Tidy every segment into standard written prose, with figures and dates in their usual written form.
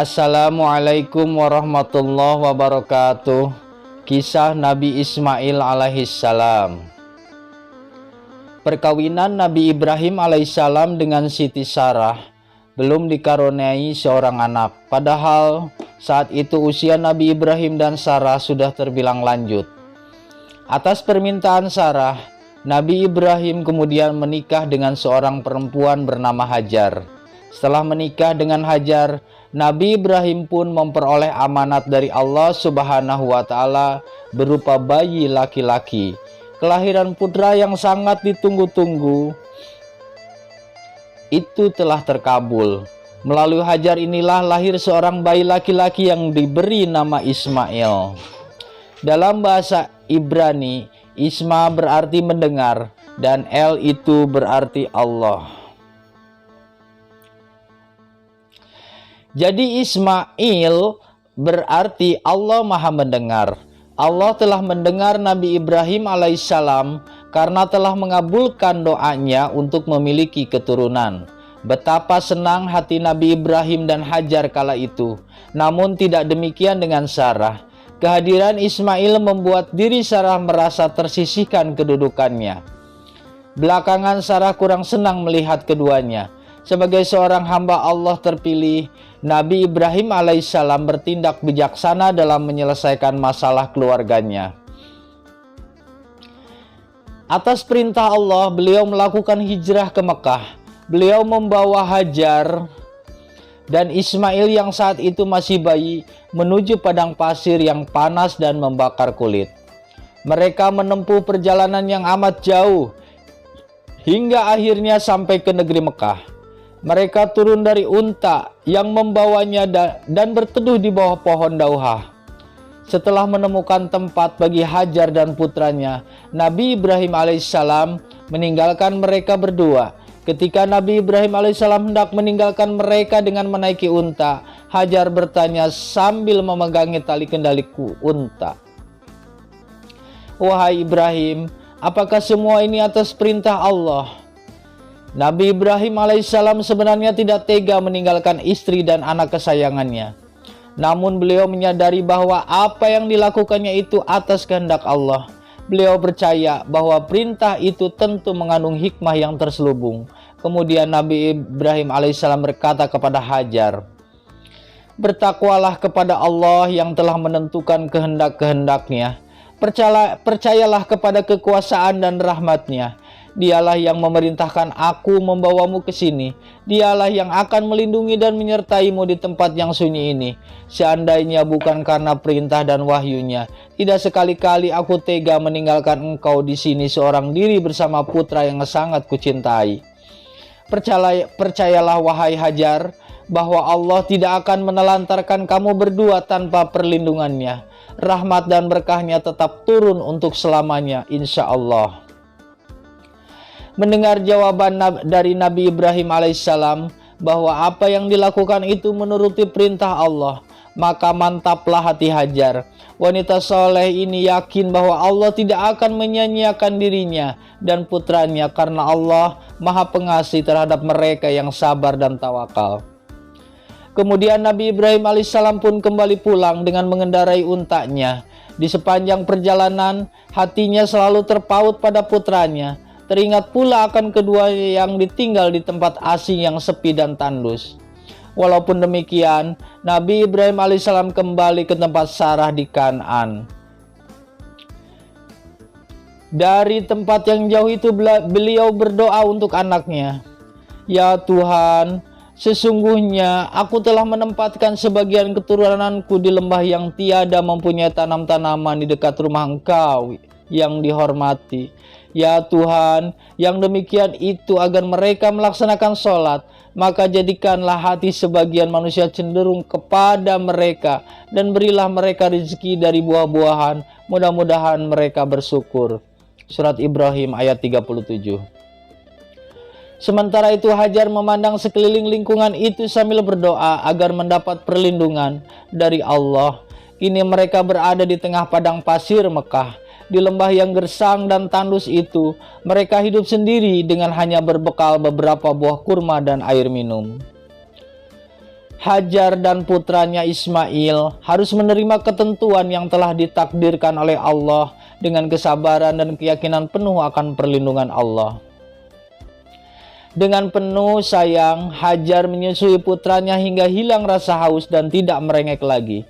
Assalamualaikum warahmatullahi wabarakatuh. Kisah Nabi Ismail alaihissalam. Perkawinan Nabi Ibrahim alaihissalam dengan Siti Sarah belum dikaruniai seorang anak. Padahal saat itu usia Nabi Ibrahim dan Sarah sudah terbilang lanjut. Atas permintaan Sarah, Nabi Ibrahim kemudian menikah dengan seorang perempuan bernama Hajar. Setelah menikah dengan Hajar, Nabi Ibrahim pun memperoleh amanat dari Allah Subhanahu wa Ta'ala berupa bayi laki-laki. Kelahiran putra yang sangat ditunggu-tunggu itu telah terkabul. Melalui Hajar inilah lahir seorang bayi laki-laki yang diberi nama Ismail. Dalam bahasa Ibrani, Isma berarti mendengar dan El itu berarti Allah. Jadi Ismail berarti Allah Maha Mendengar. Allah telah mendengar Nabi Ibrahim alaihissalam karena telah mengabulkan doanya untuk memiliki keturunan. Betapa senang hati Nabi Ibrahim dan Hajar kala itu. Namun tidak demikian dengan Sarah. Kehadiran Ismail membuat diri Sarah merasa tersisihkan kedudukannya. Belakangan Sarah kurang senang melihat keduanya. Sebagai seorang hamba Allah terpilih, Nabi Ibrahim alaihissalam bertindak bijaksana dalam menyelesaikan masalah keluarganya. Atas perintah Allah, beliau melakukan hijrah ke Mekah. Beliau membawa Hajar dan Ismail yang saat itu masih bayi menuju padang pasir yang panas dan membakar kulit. Mereka menempuh perjalanan yang amat jauh hingga akhirnya sampai ke negeri Mekah. Mereka turun dari unta yang membawanya dan berteduh di bawah pohon dauha. Setelah menemukan tempat bagi Hajar dan putranya, Nabi Ibrahim alaihissalam meninggalkan mereka berdua. Ketika Nabi Ibrahim alaihissalam hendak meninggalkan mereka dengan menaiki unta, Hajar bertanya sambil memegangi tali kendali unta, "Wahai Ibrahim, apakah semua ini atas perintah Allah?" Nabi Ibrahim alaihissalam sebenarnya tidak tega meninggalkan istri dan anak kesayangannya. Namun beliau menyadari bahwa apa yang dilakukannya itu atas kehendak Allah. Beliau percaya bahwa perintah itu tentu mengandung hikmah yang terselubung. Kemudian Nabi Ibrahim alaihissalam berkata kepada Hajar, "Bertakwalah kepada Allah yang telah menentukan kehendak-kehendaknya. Percayalah kepada kekuasaan dan rahmatnya. Dialah yang memerintahkan aku membawamu ke sini. Dialah yang akan melindungi dan menyertaimu di tempat yang sunyi ini. Seandainya bukan karena perintah dan wahyunya, tidak sekali-kali aku tega meninggalkan engkau di sini seorang diri bersama putra yang sangat kucintai. Percayalah wahai Hajar, bahwa Allah tidak akan menelantarkan kamu berdua tanpa perlindungannya. Rahmat dan berkahnya tetap turun untuk selamanya, insya Allah." Mendengar jawaban dari Nabi Ibrahim alaihissalam bahwa apa yang dilakukan itu menuruti perintah Allah, maka mantaplah hati Hajar. Wanita soleh ini yakin bahwa Allah tidak akan menyia-nyiakan dirinya dan putranya karena Allah Maha Pengasih terhadap mereka yang sabar dan tawakal. Kemudian Nabi Ibrahim alaihissalam pun kembali pulang dengan mengendarai untanya. Di sepanjang perjalanan, hatinya selalu terpaut pada putranya. Teringat pula akan keduanya yang ditinggal di tempat asing yang sepi dan tandus. Walaupun demikian, Nabi Ibrahim alaihissalam kembali ke tempat Sarah di Kan'an. Dari tempat yang jauh itu beliau berdoa untuk anaknya, "Ya Tuhan, sesungguhnya aku telah menempatkan sebagian keturunanku di lembah yang tiada mempunyai tanam-tanaman di dekat rumah Engkau yang dihormati. Ya Tuhan, yang demikian itu agar mereka melaksanakan sholat, maka jadikanlah hati sebagian manusia cenderung kepada mereka dan berilah mereka rezeki dari buah-buahan, mudah-mudahan mereka bersyukur." Surat Ibrahim ayat 37. Sementara itu Hajar memandang sekeliling lingkungan itu sambil berdoa agar mendapat perlindungan dari Allah. Kini mereka berada di tengah padang pasir Mekah. Di lembah yang gersang dan tandus itu, mereka hidup sendiri dengan hanya berbekal beberapa buah kurma dan air minum. Hajar dan putranya Ismail harus menerima ketentuan yang telah ditakdirkan oleh Allah dengan kesabaran dan keyakinan penuh akan perlindungan Allah. Dengan penuh sayang, Hajar menyusui putranya hingga hilang rasa haus dan tidak merengek lagi.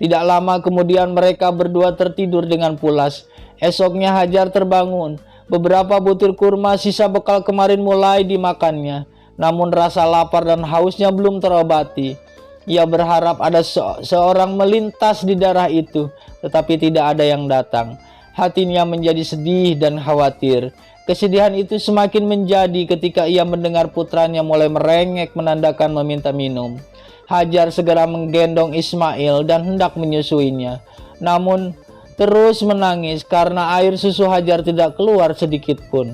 Tidak lama kemudian mereka berdua tertidur dengan pulas. Esoknya Hajar terbangun. Beberapa butir kurma sisa bekal kemarin mulai dimakannya. Namun rasa lapar dan hausnya belum terobati. Ia berharap ada seorang melintas di daerah itu, tetapi tidak ada yang datang. Hatinya menjadi sedih dan khawatir. Kesedihan itu semakin menjadi ketika ia mendengar putranya mulai merengek menandakan meminta minum. Hajar segera menggendong Ismail dan hendak menyusuinya. Namun terus menangis karena air susu Hajar tidak keluar sedikit pun.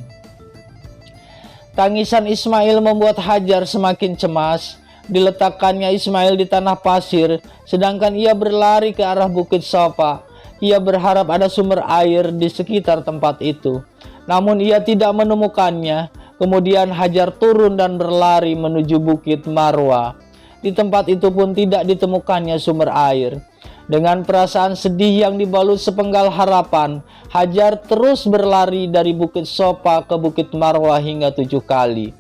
Tangisan Ismail membuat Hajar semakin cemas. Diletakkannya Ismail di tanah pasir, sedangkan ia berlari ke arah Bukit Sofa. Ia berharap ada sumber air di sekitar tempat itu. Namun ia tidak menemukannya. Kemudian Hajar turun dan berlari menuju Bukit Marwa. Di tempat itu pun tidak ditemukannya sumber air. Dengan perasaan sedih yang dibalut sepenggal harapan, Hajar terus berlari dari Bukit Sofa ke Bukit Marwa hingga 7 kali.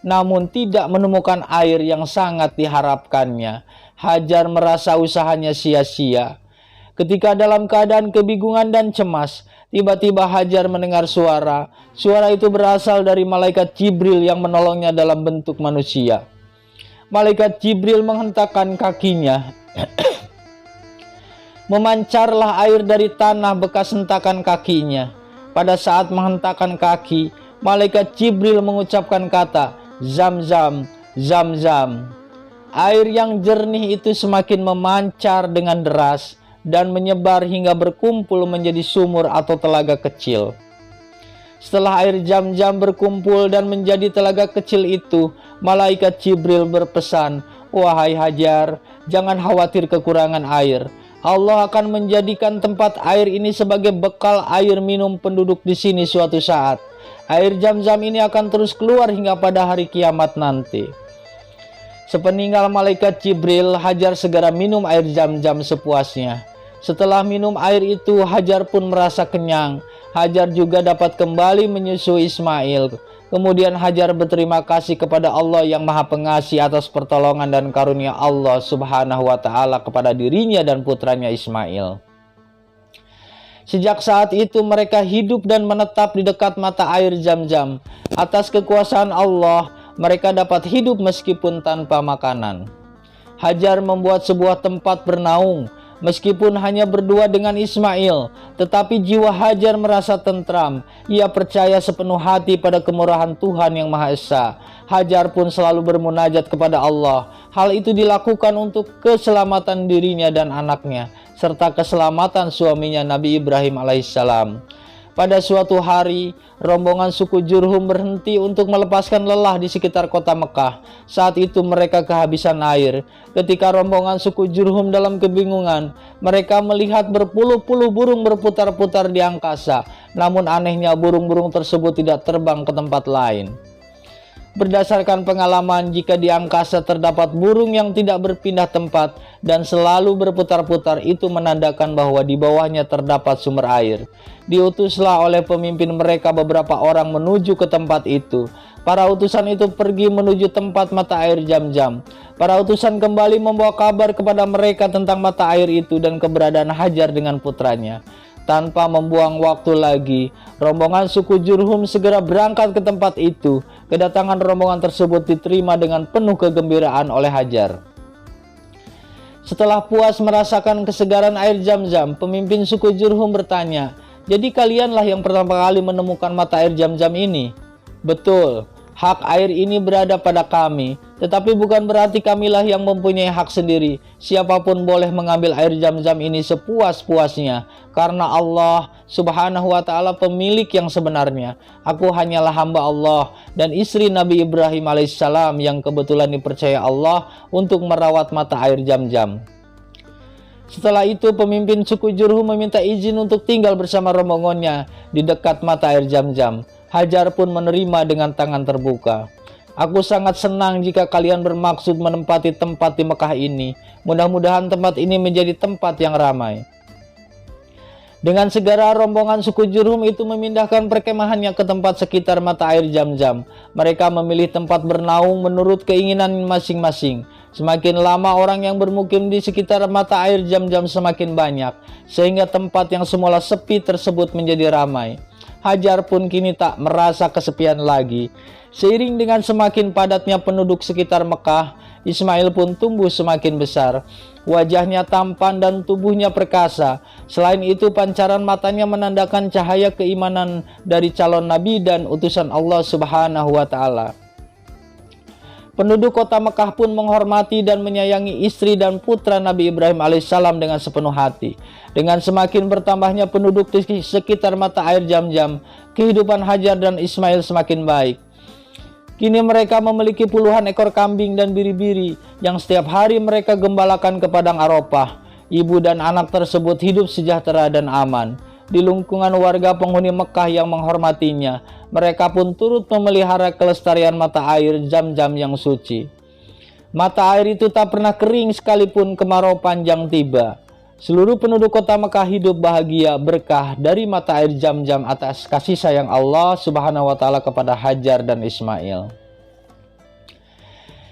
Namun tidak menemukan air yang sangat diharapkannya. Hajar merasa usahanya sia-sia. Ketika dalam keadaan kebingungan dan cemas, tiba-tiba Hajar mendengar suara. Suara itu berasal dari malaikat Jibril yang menolongnya dalam bentuk manusia. Malaikat Jibril menghentakkan kakinya. Memancarlah air dari tanah bekas hentakan kakinya. Pada saat menghentakkan kaki, malaikat Jibril mengucapkan kata, "Zam-zam, zam-zam." Air yang jernih itu semakin memancar dengan deras dan menyebar hingga berkumpul menjadi sumur atau telaga kecil. Setelah air Zam-zam berkumpul dan menjadi telaga kecil itu, malaikat Jibril berpesan, "Wahai Hajar, jangan khawatir kekurangan air. Allah akan menjadikan tempat air ini sebagai bekal air minum penduduk di sini suatu saat. Air Zam-zam ini akan terus keluar hingga pada hari kiamat nanti." Sepeninggal malaikat Jibril, Hajar segera minum air Zam-zam sepuasnya. Setelah minum air itu, Hajar pun merasa kenyang. Hajar juga dapat kembali menyusui Ismail. Kemudian Hajar berterima kasih kepada Allah yang Maha Pengasih atas pertolongan dan karunia Allah Subhanahu wa Ta'ala kepada dirinya dan putranya Ismail. Sejak saat itu mereka hidup dan menetap di dekat mata air Zam-zam. Atas kekuasaan Allah, mereka dapat hidup meskipun tanpa makanan. Hajar membuat sebuah tempat bernaung. Meskipun hanya berdua dengan Ismail, tetapi jiwa Hajar merasa tentram. Ia percaya sepenuh hati pada kemurahan Tuhan yang Maha Esa. Hajar pun selalu bermunajat kepada Allah. Hal itu dilakukan untuk keselamatan dirinya dan anaknya, serta keselamatan suaminya Nabi Ibrahim alaihissalam. Pada suatu hari, rombongan suku Jurhum berhenti untuk melepaskan lelah di sekitar kota Mekah. Saat itu mereka kehabisan air. Ketika rombongan suku Jurhum dalam kebingungan, mereka melihat berpuluh-puluh burung berputar-putar di angkasa. Namun anehnya burung-burung tersebut tidak terbang ke tempat lain. Berdasarkan pengalaman, jika di angkasa terdapat burung yang tidak berpindah tempat dan selalu berputar-putar, itu menandakan bahwa di bawahnya terdapat sumber air. Diutuslah oleh pemimpin mereka beberapa orang menuju ke tempat itu. Para utusan itu pergi menuju tempat mata air Zam-zam. Para utusan kembali membawa kabar kepada mereka tentang mata air itu dan keberadaan Hajar dengan putranya. Tanpa membuang waktu lagi, rombongan suku Jurhum segera berangkat ke tempat itu. Kedatangan rombongan tersebut diterima dengan penuh kegembiraan oleh Hajar. Setelah puas merasakan kesegaran air Zam-zam, pemimpin suku Jurhum bertanya, "Jadi kalianlah yang pertama kali menemukan mata air Zam-zam ini?" "Betul, hak air ini berada pada kami, tetapi bukan berarti kamilah yang mempunyai hak sendiri. Siapapun boleh mengambil air Zam-zam ini sepuas-puasnya, karena Allah Subhanahu wa Ta'ala pemilik yang sebenarnya. Aku hanyalah hamba Allah dan istri Nabi Ibrahim alaihissalam yang kebetulan dipercaya Allah untuk merawat mata air Zam-zam." Setelah itu pemimpin suku Jurhum meminta izin untuk tinggal bersama rombongannya di dekat mata air Zam-zam. Hajar pun menerima dengan tangan terbuka. Aku sangat senang jika kalian bermaksud menempati tempat di Mekah ini. Mudah-mudahan tempat ini menjadi tempat yang ramai." Dengan segera rombongan suku Jurhum itu memindahkan perkemahannya ke tempat sekitar mata air Zam-Zam. Mereka memilih tempat bernaung menurut keinginan masing-masing. Semakin lama orang yang bermukim di sekitar mata air Zam-Zam semakin banyak, sehingga tempat yang semula sepi tersebut menjadi ramai. Hajar pun kini tak merasa kesepian lagi. Seiring dengan semakin padatnya penduduk sekitar Mekah, Ismail pun tumbuh semakin besar. Wajahnya tampan dan tubuhnya perkasa. Selain itu, pancaran matanya menandakan cahaya keimanan dari calon nabi dan utusan Allah Subhanahu wa Ta'ala. Penduduk kota Mekah pun menghormati dan menyayangi istri dan putra Nabi Ibrahim alaihissalam dengan sepenuh hati. Dengan semakin bertambahnya penduduk di sekitar mata air Zam-Zam, kehidupan Hajar dan Ismail semakin baik. Kini mereka memiliki puluhan ekor kambing dan biri-biri yang setiap hari mereka gembalakan ke padang Arafah. Ibu dan anak tersebut hidup sejahtera dan aman. Di lingkungan warga penghuni Mekah yang menghormatinya, mereka pun turut memelihara kelestarian mata air Zam-Zam yang suci. Mata air itu tak pernah kering sekalipun kemarau panjang tiba. Seluruh penduduk kota Mekah hidup bahagia berkah dari mata air Zam-Zam atas kasih sayang Allah Subhanahu wa Ta'ala kepada Hajar dan Ismail.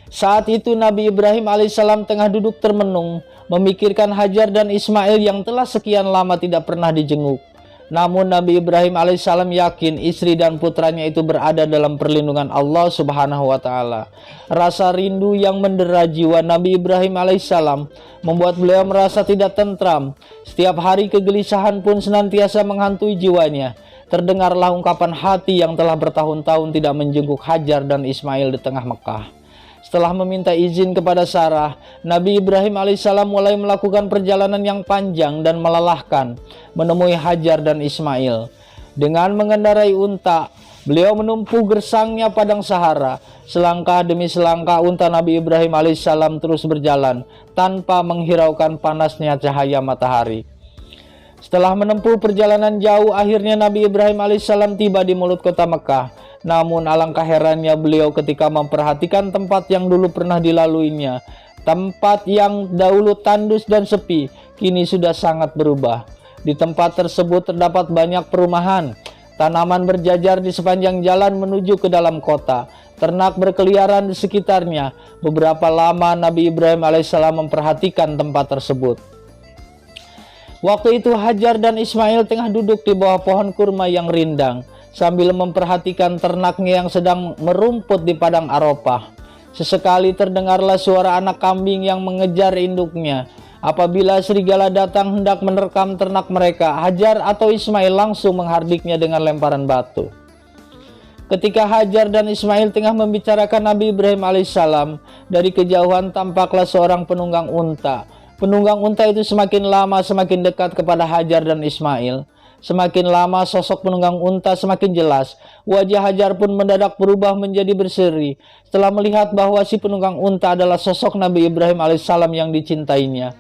Saat itu Nabi Ibrahim alaihissalam tengah duduk termenung, memikirkan Hajar dan Ismail yang telah sekian lama tidak pernah dijenguk. Namun Nabi Ibrahim alaihissalam yakin istri dan putranya itu berada dalam perlindungan Allah Subhanahu wa Ta'ala. Rasa rindu yang mendera jiwa Nabi Ibrahim alaihissalam membuat beliau merasa tidak tentram. Setiap hari kegelisahan pun senantiasa menghantui jiwanya. Terdengarlah ungkapan hati yang telah bertahun-tahun tidak menjenguk Hajar dan Ismail di tengah Mekah. Setelah meminta izin kepada Sarah, Nabi Ibrahim alaihissalam mulai melakukan perjalanan yang panjang dan melelahkan menemui Hajar dan Ismail. Dengan mengendarai unta, beliau menempuh gersangnya padang Sahara. Selangkah demi selangkah unta Nabi Ibrahim alaihissalam terus berjalan tanpa menghiraukan panasnya cahaya matahari. Setelah menempuh perjalanan jauh, akhirnya Nabi Ibrahim alaihissalam tiba di mulut kota Mekah. Namun alangkah herannya beliau ketika memperhatikan tempat yang dulu pernah dilaluinya. Tempat yang dahulu tandus dan sepi, kini sudah sangat berubah. Di tempat tersebut terdapat banyak perumahan. Tanaman berjajar di sepanjang jalan menuju ke dalam kota. Ternak berkeliaran di sekitarnya. Beberapa lama Nabi Ibrahim alaihissalam memperhatikan tempat tersebut. Waktu itu Hajar dan Ismail tengah duduk di bawah pohon kurma yang rindang, sambil memperhatikan ternaknya yang sedang merumput di padang Arafah. Sesekali terdengarlah suara anak kambing yang mengejar induknya. Apabila serigala datang hendak menerkam ternak mereka, Hajar atau Ismail langsung menghardiknya dengan lemparan batu. Ketika Hajar dan Ismail tengah membicarakan Nabi Ibrahim alaihissalam, dari kejauhan tampaklah seorang penunggang unta. Penunggang unta itu semakin lama semakin dekat kepada Hajar dan Ismail. Semakin lama sosok penunggang unta semakin jelas. Wajah Hajar pun mendadak berubah menjadi berseri setelah melihat bahwa si penunggang unta adalah sosok Nabi Ibrahim alaihissalam yang dicintainya.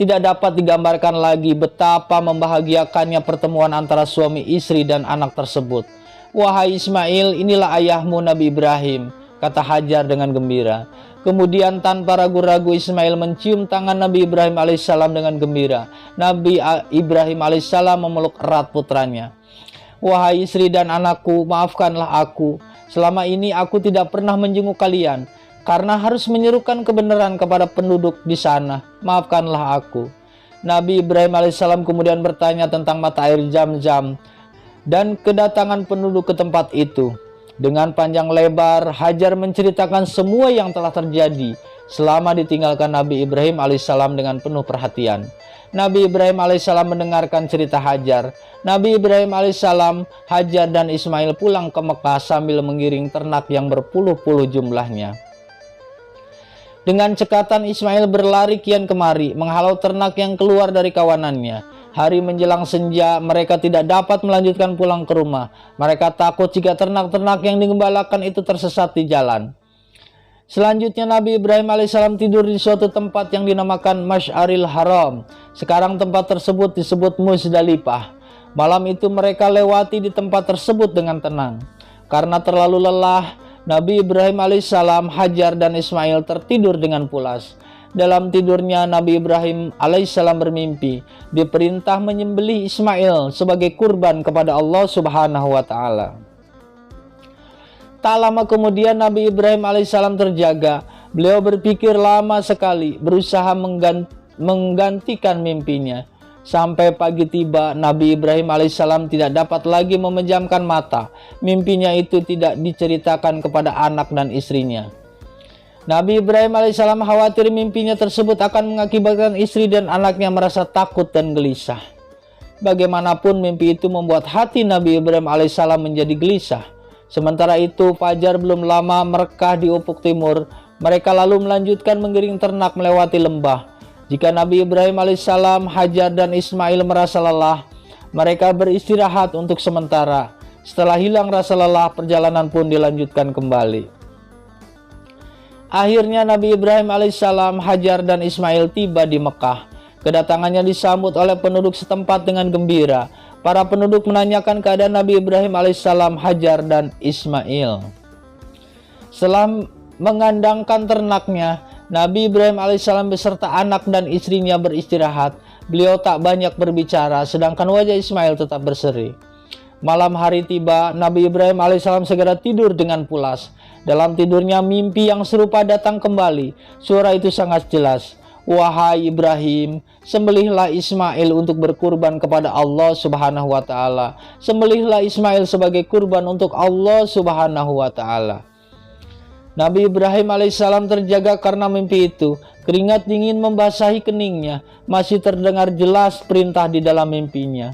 Tidak dapat digambarkan lagi betapa membahagiakannya pertemuan antara suami istri dan anak tersebut. "Wahai Ismail, inilah ayahmu Nabi Ibrahim," kata Hajar dengan gembira. Kemudian tanpa ragu-ragu Ismail mencium tangan Nabi Ibrahim alaihissalam dengan gembira. Nabi Ibrahim alaihissalam memeluk erat putranya. "Wahai istri dan anakku, maafkanlah aku. Selama ini aku tidak pernah menjenguk kalian karena harus menyerukan kebenaran kepada penduduk di sana. Maafkanlah aku." Nabi Ibrahim alaihissalam kemudian bertanya tentang mata air Zam-Zam dan kedatangan penduduk ke tempat itu. Dengan panjang lebar, Hajar menceritakan semua yang telah terjadi selama ditinggalkan Nabi Ibrahim alaihissalam dengan penuh perhatian. Nabi Ibrahim alaihissalam mendengarkan cerita Hajar. Nabi Ibrahim alaihissalam, Hajar dan Ismail pulang ke Mekah sambil mengiring ternak yang berpuluh-puluh jumlahnya. Dengan cekatan Ismail berlari kian kemari, menghalau ternak yang keluar dari kawanannya. Hari menjelang senja, mereka tidak dapat melanjutkan pulang ke rumah. Mereka takut jika ternak-ternak yang digembalakan itu tersesat di jalan. Selanjutnya Nabi Ibrahim alaihissalam tidur di suatu tempat yang dinamakan Masy'aril Haram. Sekarang tempat tersebut disebut Muzdalifah. Malam itu mereka lewati di tempat tersebut dengan tenang. Karena terlalu lelah, Nabi Ibrahim alaihissalam, Hajar dan Ismail tertidur dengan pulas. Dalam tidurnya Nabi Ibrahim alaihissalam bermimpi diperintah menyembelih Ismail sebagai kurban kepada Allah Subhanahu wa taala. Tak lama kemudian Nabi Ibrahim alaihissalam terjaga. Beliau berpikir lama sekali, berusaha menggantikan mimpinya. Sampai pagi tiba, Nabi Ibrahim alaihissalam tidak dapat lagi memejamkan mata. Mimpinya itu tidak diceritakan kepada anak dan istrinya. Nabi Ibrahim alaihissalam khawatir mimpinya tersebut akan mengakibatkan istri dan anaknya merasa takut dan gelisah. Bagaimanapun mimpi itu membuat hati Nabi Ibrahim alaihissalam menjadi gelisah. Sementara itu fajar belum lama merkah di ufuk timur. Mereka lalu melanjutkan menggiring ternak melewati lembah. Jika Nabi Ibrahim alaihissalam, Hajar dan Ismail merasa lelah, mereka beristirahat untuk sementara. Setelah hilang rasa lelah, perjalanan pun dilanjutkan kembali. Akhirnya Nabi Ibrahim alaihissalam, Hajar dan Ismail tiba di Mekah. Kedatangannya disambut oleh penduduk setempat dengan gembira. Para penduduk menanyakan keadaan Nabi Ibrahim alaihissalam, Hajar dan Ismail. Setelah mengandangkan ternaknya, Nabi Ibrahim alaihissalam beserta anak dan istrinya beristirahat. Beliau tak banyak berbicara, sedangkan wajah Ismail tetap berseri. Malam hari tiba, Nabi Ibrahim alaihissalam segera tidur dengan pulas. Dalam tidurnya mimpi yang serupa datang kembali. Suara itu sangat jelas. Wahai Ibrahim, sembelihlah Ismail untuk berkurban kepada Allah Subhanahu wa taala. Sembelihlah Ismail sebagai kurban untuk Allah Subhanahu wa taala. Nabi Ibrahim alaihissalam terjaga karena mimpi itu. Keringat dingin membasahi keningnya. Masih terdengar jelas perintah di dalam mimpinya.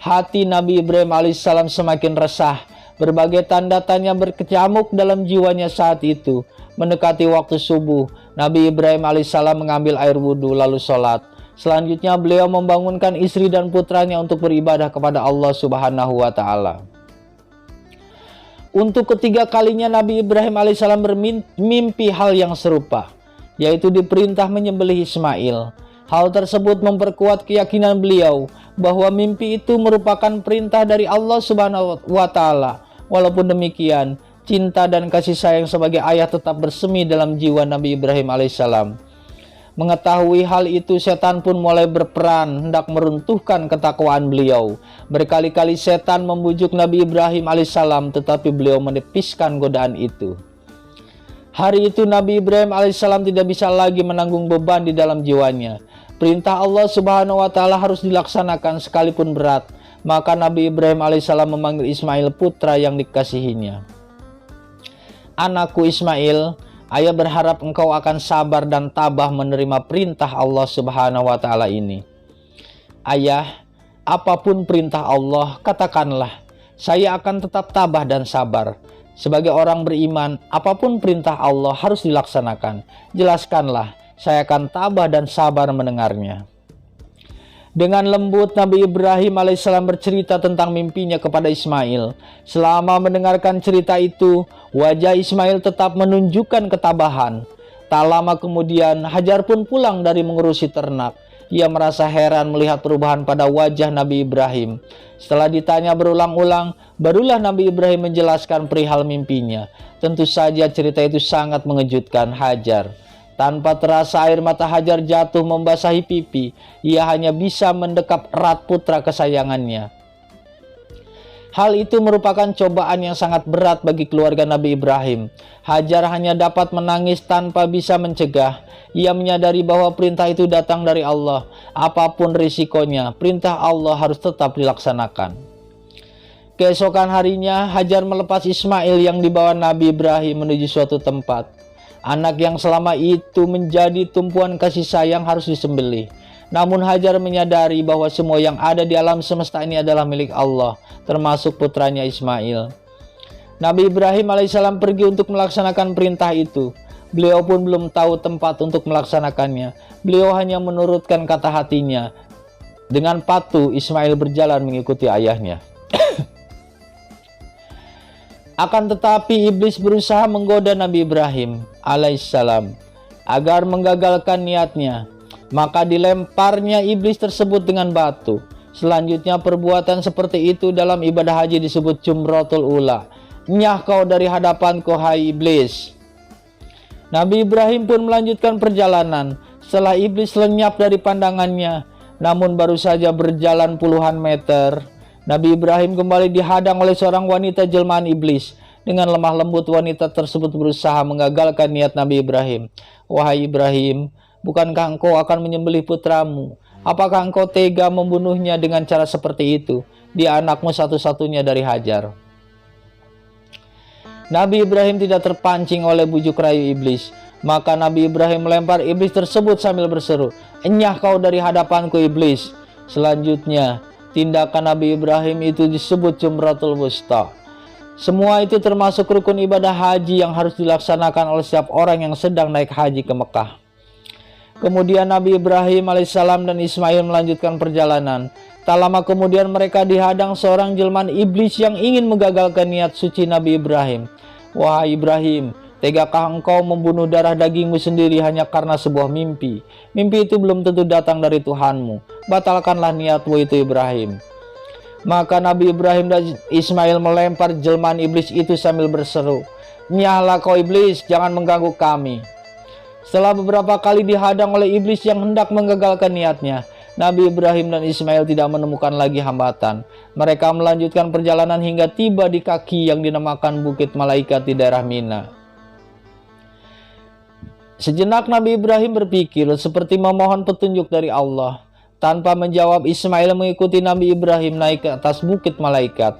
Hati Nabi Ibrahim alaihissalam semakin resah. Berbagai tanda tanya berkecamuk dalam jiwanya saat itu. Mendekati waktu subuh, Nabi Ibrahim alaihissalam mengambil air wudhu lalu sholat. Selanjutnya beliau membangunkan istri dan putranya untuk beribadah kepada Allah Subhanahu wa taala. Untuk ketiga kalinya Nabi Ibrahim alaihissalam bermimpi hal yang serupa, yaitu diperintah menyembelih Ismail. Hal tersebut memperkuat keyakinan beliau bahwa mimpi itu merupakan perintah dari Allah Subhanahu wa taala. Walaupun demikian, cinta dan kasih sayang sebagai ayah tetap bersemi dalam jiwa Nabi Ibrahim alaihissalam. Mengetahui hal itu, setan pun mulai berperan hendak meruntuhkan ketakwaan beliau. Berkali-kali setan membujuk Nabi Ibrahim alaihissalam, tetapi beliau menepiskan godaan itu. Hari itu Nabi Ibrahim alaihissalam tidak bisa lagi menanggung beban di dalam jiwanya. Perintah Allah Subhanahu wa taala harus dilaksanakan sekalipun berat. Maka Nabi Ibrahim alaihissalam memanggil Ismail, putra yang dikasihinya. Anakku Ismail, ayah berharap engkau akan sabar dan tabah menerima perintah Allah Subhanahu wa taala ini. Ayah, apapun perintah Allah, katakanlah, saya akan tetap tabah dan sabar. Sebagai orang beriman, apapun perintah Allah harus dilaksanakan. Jelaskanlah, saya akan tabah dan sabar mendengarnya. Dengan lembut Nabi Ibrahim alaihissalam bercerita tentang mimpinya kepada Ismail. Selama mendengarkan cerita itu, wajah Ismail tetap menunjukkan ketabahan. Tak lama kemudian, Hajar pun pulang dari mengurusi ternak. Ia merasa heran melihat perubahan pada wajah Nabi Ibrahim. Setelah ditanya berulang-ulang, barulah Nabi Ibrahim menjelaskan perihal mimpinya. Tentu saja cerita itu sangat mengejutkan Hajar. Tanpa terasa air mata Hajar jatuh membasahi pipi. Ia hanya bisa mendekap erat putra kesayangannya. Hal itu merupakan cobaan yang sangat berat bagi keluarga Nabi Ibrahim. Hajar hanya dapat menangis tanpa bisa mencegah. Ia menyadari bahwa perintah itu datang dari Allah. Apapun risikonya, perintah Allah harus tetap dilaksanakan. Keesokan harinya, Hajar melepas Ismail yang dibawa Nabi Ibrahim menuju suatu tempat. Anak yang selama itu menjadi tumpuan kasih sayang harus disembelih. Namun Hajar menyadari bahwa semua yang ada di alam semesta ini adalah milik Allah, termasuk putranya Ismail. Nabi Ibrahim alaihissalam pergi untuk melaksanakan perintah itu. Beliau pun belum tahu tempat untuk melaksanakannya. Beliau hanya menurutkan kata hatinya. Dengan patuh Ismail berjalan mengikuti ayahnya. Akan tetapi iblis berusaha menggoda Nabi Ibrahim alaihissalam agar menggagalkan niatnya. Maka dilemparnya iblis tersebut dengan batu. Selanjutnya perbuatan seperti itu dalam ibadah haji disebut Jumratul Ula. "Nyah kau dari hadapanku, hai iblis." Nabi Ibrahim pun melanjutkan perjalanan. Setelah iblis lenyap dari pandangannya, namun baru saja berjalan puluhan meter, Nabi Ibrahim kembali dihadang oleh seorang wanita jelmaan iblis. Dengan lemah lembut wanita tersebut berusaha mengagalkan niat Nabi Ibrahim. "Wahai Ibrahim, bukankah engkau akan menyembelih putramu? Apakah engkau tega membunuhnya dengan cara seperti itu? Dia anakmu satu-satunya dari Hajar." Nabi Ibrahim tidak terpancing oleh bujuk rayu iblis. Maka Nabi Ibrahim melempar iblis tersebut sambil berseru, "Enyah kau dari hadapanku, iblis." Selanjutnya, tindakan Nabi Ibrahim itu disebut Jumratul Wusta. Semua itu termasuk rukun ibadah haji yang harus dilaksanakan oleh setiap orang yang sedang naik haji ke Mekah. Kemudian Nabi Ibrahim alaihissalam dan Ismail melanjutkan perjalanan. Tak lama kemudian mereka dihadang seorang jelmaan iblis yang ingin menggagalkan niat suci Nabi Ibrahim. "Wahai Ibrahim, tegakah engkau membunuh darah dagingmu sendiri hanya karena sebuah mimpi? Mimpi itu belum tentu datang dari Tuhanmu. Batalkanlah niatmu itu, Ibrahim." Maka Nabi Ibrahim dan Ismail melempar jelmaan iblis itu sambil berseru, "Nyahlah kau iblis, jangan mengganggu kami." Setelah beberapa kali dihadang oleh iblis yang hendak menggagalkan niatnya, Nabi Ibrahim dan Ismail tidak menemukan lagi hambatan. Mereka melanjutkan perjalanan hingga tiba di kaki yang dinamakan Bukit Malaikat di daerah Mina. Sejenak Nabi Ibrahim berpikir seperti memohon petunjuk dari Allah. Tanpa menjawab, Ismail mengikuti Nabi Ibrahim naik ke atas Bukit Malaikat.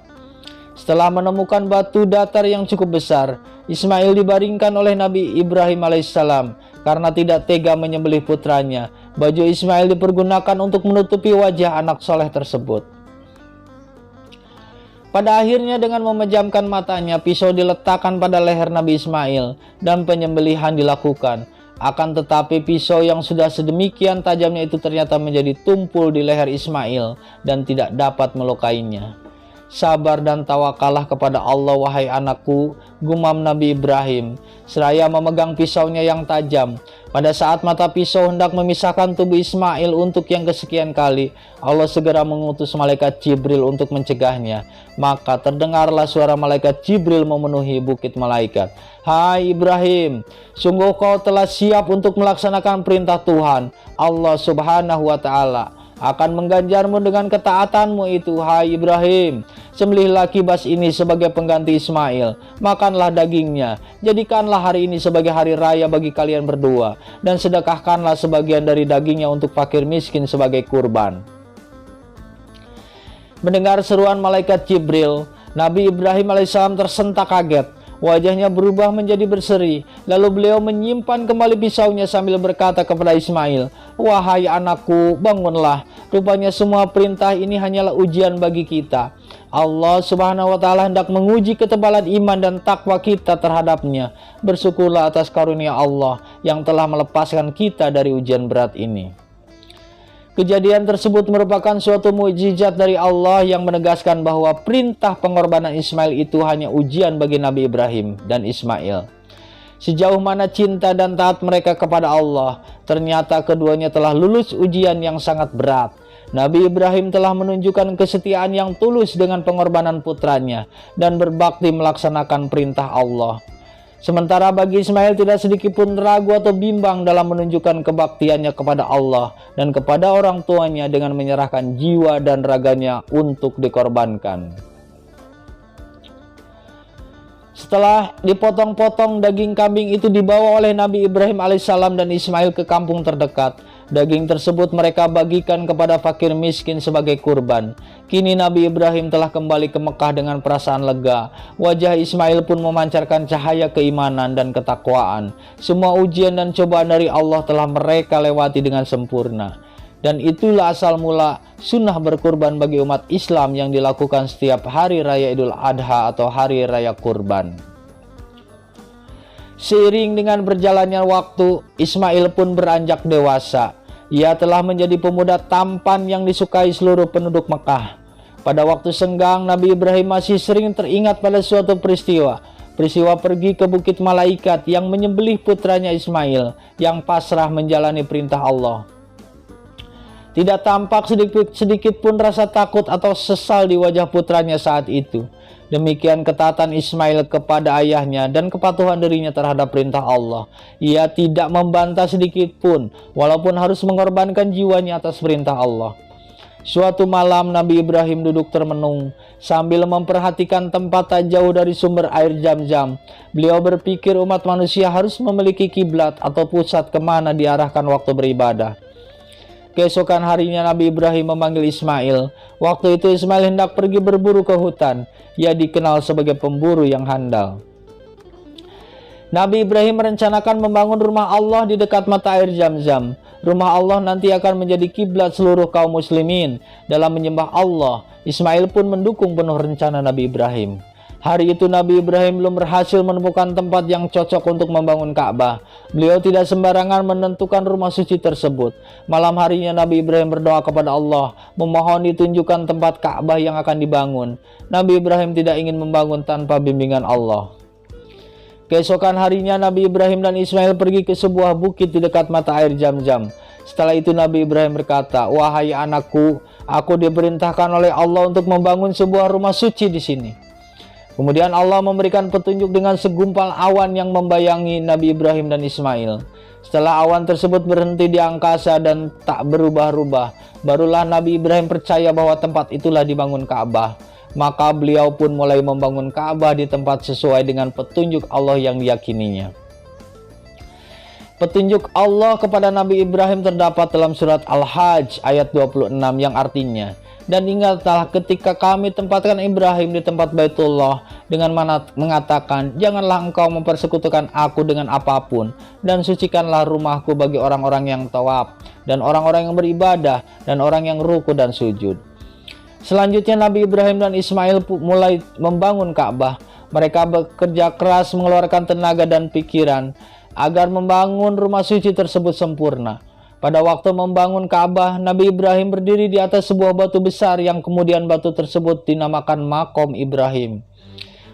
Setelah menemukan batu datar yang cukup besar, Ismail dibaringkan oleh Nabi Ibrahim alaihissalam. Karena tidak tega menyembelih putranya, baju Ismail dipergunakan untuk menutupi wajah anak soleh tersebut. Pada akhirnya dengan memejamkan matanya, pisau diletakkan pada leher Nabi Ismail dan penyembelihan dilakukan. Akan tetapi pisau yang sudah sedemikian tajamnya itu ternyata menjadi tumpul di leher Ismail dan tidak dapat melukainya. "Sabar dan tawakallah kepada Allah, wahai anakku," gumam Nabi Ibrahim, seraya memegang pisaunya yang tajam. Pada saat mata pisau hendak memisahkan tubuh Ismail untuk yang kesekian kali, Allah segera mengutus malaikat Jibril untuk mencegahnya. Maka terdengarlah suara malaikat Jibril memenuhi Bukit Malaikat. "Hai Ibrahim, sungguh kau telah siap untuk melaksanakan perintah Tuhan. Allah Subhanahu wa Ta'ala akan mengganjarmu dengan ketaatanmu itu, hai Ibrahim. Sembelihlah kibas ini sebagai pengganti Ismail. Makanlah dagingnya. Jadikanlah hari ini sebagai hari raya bagi kalian berdua. Dan sedekahkanlah sebagian dari dagingnya untuk fakir miskin sebagai kurban." Mendengar seruan malaikat Jibril, Nabi Ibrahim alaihissalam tersentak kaget. Wajahnya berubah menjadi berseri. Lalu beliau menyimpan kembali pisaunya sambil berkata kepada Ismail, "Wahai anakku, bangunlah. Rupanya semua perintah ini hanyalah ujian bagi kita. Allah Subhanahu wa Ta'ala hendak menguji ketebalan iman dan takwa kita terhadapnya. Bersyukurlah atas karunia Allah yang telah melepaskan kita dari ujian berat ini." Kejadian tersebut merupakan suatu mukjizat dari Allah yang menegaskan bahwa perintah pengorbanan Ismail itu hanya ujian bagi Nabi Ibrahim dan Ismail. Sejauh mana cinta dan taat mereka kepada Allah, ternyata keduanya telah lulus ujian yang sangat berat. Nabi Ibrahim telah menunjukkan kesetiaan yang tulus dengan pengorbanan putranya dan berbakti melaksanakan perintah Allah. Sementara bagi Ismail tidak sedikit pun ragu atau bimbang dalam menunjukkan kebaktiannya kepada Allah dan kepada orang tuanya dengan menyerahkan jiwa dan raganya untuk dikorbankan. Setelah dipotong-potong, daging kambing itu dibawa oleh Nabi Ibrahim alaihissalam dan Ismail ke kampung terdekat. Daging tersebut mereka bagikan kepada fakir miskin sebagai kurban. Kini Nabi Ibrahim telah kembali ke Mekah dengan perasaan lega. Wajah Ismail pun memancarkan cahaya keimanan dan ketakwaan. Semua ujian dan cobaan dari Allah telah mereka lewati dengan sempurna. Dan itulah asal mula sunnah berkurban bagi umat Islam yang dilakukan setiap hari raya Idul Adha atau hari raya kurban. Seiring dengan berjalannya waktu, Ismail pun beranjak dewasa. Ia telah menjadi pemuda tampan yang disukai seluruh penduduk Mekah. Pada waktu senggang, Nabi Ibrahim masih sering teringat pada suatu peristiwa. Peristiwa pergi ke Bukit Malaikat yang menyembelih putranya Ismail yang pasrah menjalani perintah Allah. Tidak tampak sedikit pun rasa takut atau sesal di wajah putranya saat itu. Demikian ketaatan Ismail kepada ayahnya dan kepatuhan dirinya terhadap perintah Allah. Ia tidak membantah sedikit pun, walaupun harus mengorbankan jiwanya atas perintah Allah. Suatu malam Nabi Ibrahim duduk termenung sambil memperhatikan tempat tak jauh dari sumber air Zam-Zam. Beliau berpikir umat manusia harus memiliki kiblat atau pusat kemana diarahkan waktu beribadah. Keesokan harinya Nabi Ibrahim memanggil Ismail. Waktu itu Ismail hendak pergi berburu ke hutan. Ia dikenal sebagai pemburu yang handal. Nabi Ibrahim merencanakan membangun rumah Allah di dekat mata air Zam-Zam. Rumah Allah nanti akan menjadi kiblat seluruh kaum muslimin dalam menyembah Allah. Ismail pun mendukung penuh rencana Nabi Ibrahim. Hari itu Nabi Ibrahim belum berhasil menemukan tempat yang cocok untuk membangun Ka'bah. Beliau tidak sembarangan menentukan rumah suci tersebut. Malam harinya Nabi Ibrahim berdoa kepada Allah, memohon ditunjukkan tempat Ka'bah yang akan dibangun. Nabi Ibrahim tidak ingin membangun tanpa bimbingan Allah. Keesokan harinya Nabi Ibrahim dan Ismail pergi ke sebuah bukit di dekat mata air Zam-Zam. Setelah itu Nabi Ibrahim berkata, "Wahai anakku, aku diperintahkan oleh Allah untuk membangun sebuah rumah suci di sini." Kemudian Allah memberikan petunjuk dengan segumpal awan yang membayangi Nabi Ibrahim dan Ismail. Setelah awan tersebut berhenti di angkasa dan tak berubah-ubah, barulah Nabi Ibrahim percaya bahwa tempat itulah dibangun Ka'bah. Maka beliau pun mulai membangun Ka'bah di tempat sesuai dengan petunjuk Allah yang diyakininya. Petunjuk Allah kepada Nabi Ibrahim terdapat dalam surat Al-Hajj ayat 26 yang artinya, "Dan ingatlah ketika kami tempatkan Ibrahim di tempat Baitullah dengan mengatakan, janganlah engkau mempersekutukan aku dengan apapun, dan sucikanlah rumahku bagi orang-orang yang tawaf, dan orang-orang yang beribadah, dan orang yang ruku dan sujud." Selanjutnya Nabi Ibrahim dan Ismail mulai membangun Ka'bah. Mereka bekerja keras mengeluarkan tenaga dan pikiran agar membangun rumah suci tersebut sempurna. Pada waktu membangun Ka'bah, Nabi Ibrahim berdiri di atas sebuah batu besar yang kemudian batu tersebut dinamakan Maqam Ibrahim.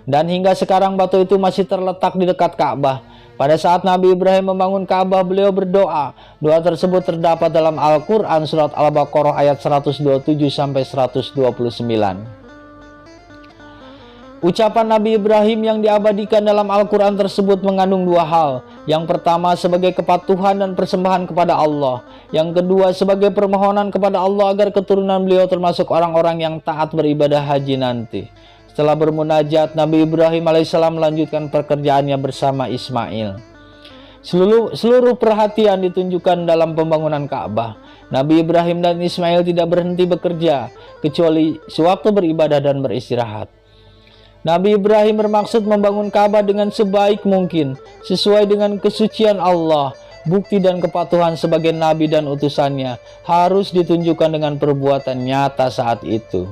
Dan hingga sekarang batu itu masih terletak di dekat Ka'bah. Pada saat Nabi Ibrahim membangun Ka'bah, beliau berdoa. Doa tersebut terdapat dalam Al-Quran surat Al-Baqarah ayat 127-129. Ucapan Nabi Ibrahim yang diabadikan dalam Al-Quran tersebut mengandung dua hal. Yang pertama sebagai kepatuhan dan persembahan kepada Allah. Yang kedua sebagai permohonan kepada Allah agar keturunan beliau termasuk orang-orang yang taat beribadah haji nanti. Setelah bermunajat, Nabi Ibrahim alaihissalam melanjutkan pekerjaannya bersama Ismail. Seluruh perhatian ditunjukkan dalam pembangunan Ka'bah. Nabi Ibrahim dan Ismail tidak berhenti bekerja, kecuali sewaktu beribadah dan beristirahat. Nabi Ibrahim bermaksud membangun Ka'bah dengan sebaik mungkin, sesuai dengan kesucian Allah. Bukti dan kepatuhan sebagai nabi dan utusannya harus ditunjukkan dengan perbuatan nyata saat itu.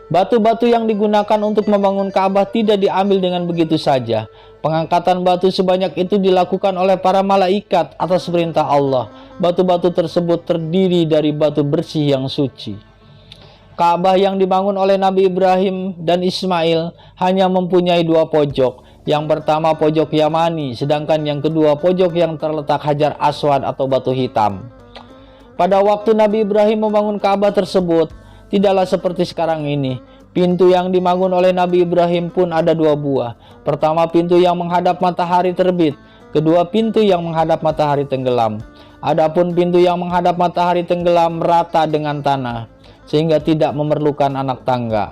Batu-batu yang digunakan untuk membangun Ka'bah tidak diambil dengan begitu saja. Pengangkatan batu sebanyak itu dilakukan oleh para malaikat atas perintah Allah. Batu-batu tersebut terdiri dari batu bersih yang suci. Ka'bah yang dibangun oleh Nabi Ibrahim dan Ismail hanya mempunyai dua pojok. Yang pertama pojok Yamani, sedangkan yang kedua pojok yang terletak Hajar Aswad atau batu hitam. Pada waktu Nabi Ibrahim membangun Ka'bah tersebut, tidaklah seperti sekarang ini. Pintu yang dibangun oleh Nabi Ibrahim pun ada dua buah. Pertama pintu yang menghadap matahari terbit, kedua pintu yang menghadap matahari tenggelam. Adapun pintu yang menghadap matahari tenggelam rata dengan tanah, sehingga tidak memerlukan anak tangga.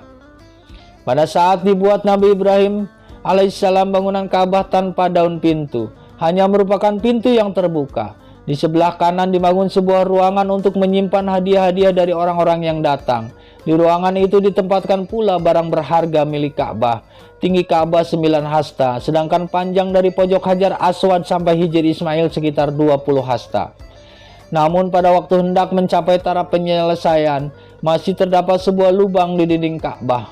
Pada saat dibuat Nabi Ibrahim alaihissalam bangunan Ka'bah tanpa daun pintu, hanya merupakan pintu yang terbuka. Di sebelah kanan dibangun sebuah ruangan untuk menyimpan hadiah-hadiah dari orang-orang yang datang. Di ruangan itu ditempatkan pula barang berharga milik Ka'bah. Tinggi Ka'bah 9 hasta, sedangkan panjang dari pojok Hajar Aswad sampai Hijr Ismail sekitar 20 hasta. Namun pada waktu hendak mencapai taraf penyelesaian, masih terdapat sebuah lubang di dinding Ka'bah.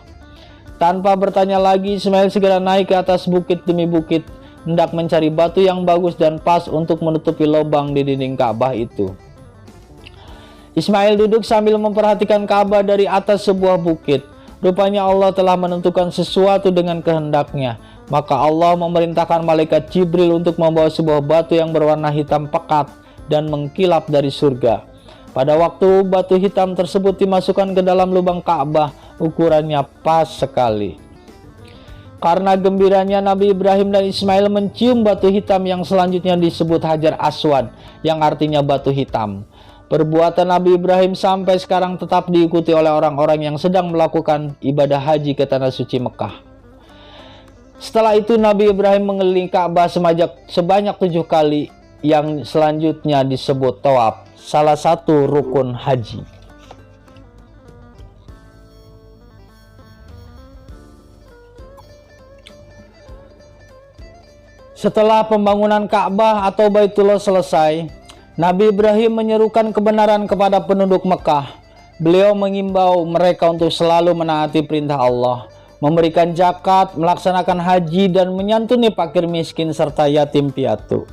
Tanpa bertanya lagi, Ismail segera naik ke atas bukit demi bukit, hendak mencari batu yang bagus dan pas untuk menutupi lubang di dinding Ka'bah itu. Ismail duduk sambil memperhatikan Ka'bah dari atas sebuah bukit. Rupanya Allah telah menentukan sesuatu dengan kehendaknya. Maka Allah memerintahkan malaikat Jibril untuk membawa sebuah batu yang berwarna hitam pekat dan mengkilap dari surga. Pada waktu batu hitam tersebut dimasukkan ke dalam lubang Ka'bah, ukurannya pas sekali. Karena gembiranya, Nabi Ibrahim dan Ismail mencium batu hitam yang selanjutnya disebut Hajar Aswad, yang artinya batu hitam. Perbuatan Nabi Ibrahim sampai sekarang tetap diikuti oleh orang-orang yang sedang melakukan ibadah haji ke Tanah Suci Mekah. Setelah itu Nabi Ibrahim mengelilingi Ka'bah sebanyak 7 kali, yang selanjutnya disebut tawaf, salah satu rukun haji. Setelah pembangunan Ka'bah atau Baitullah selesai, Nabi Ibrahim menyerukan kebenaran kepada penduduk Mekah. Beliau mengimbau mereka untuk selalu menaati perintah Allah, memberikan zakat, melaksanakan haji, dan menyantuni fakir miskin serta yatim piatu.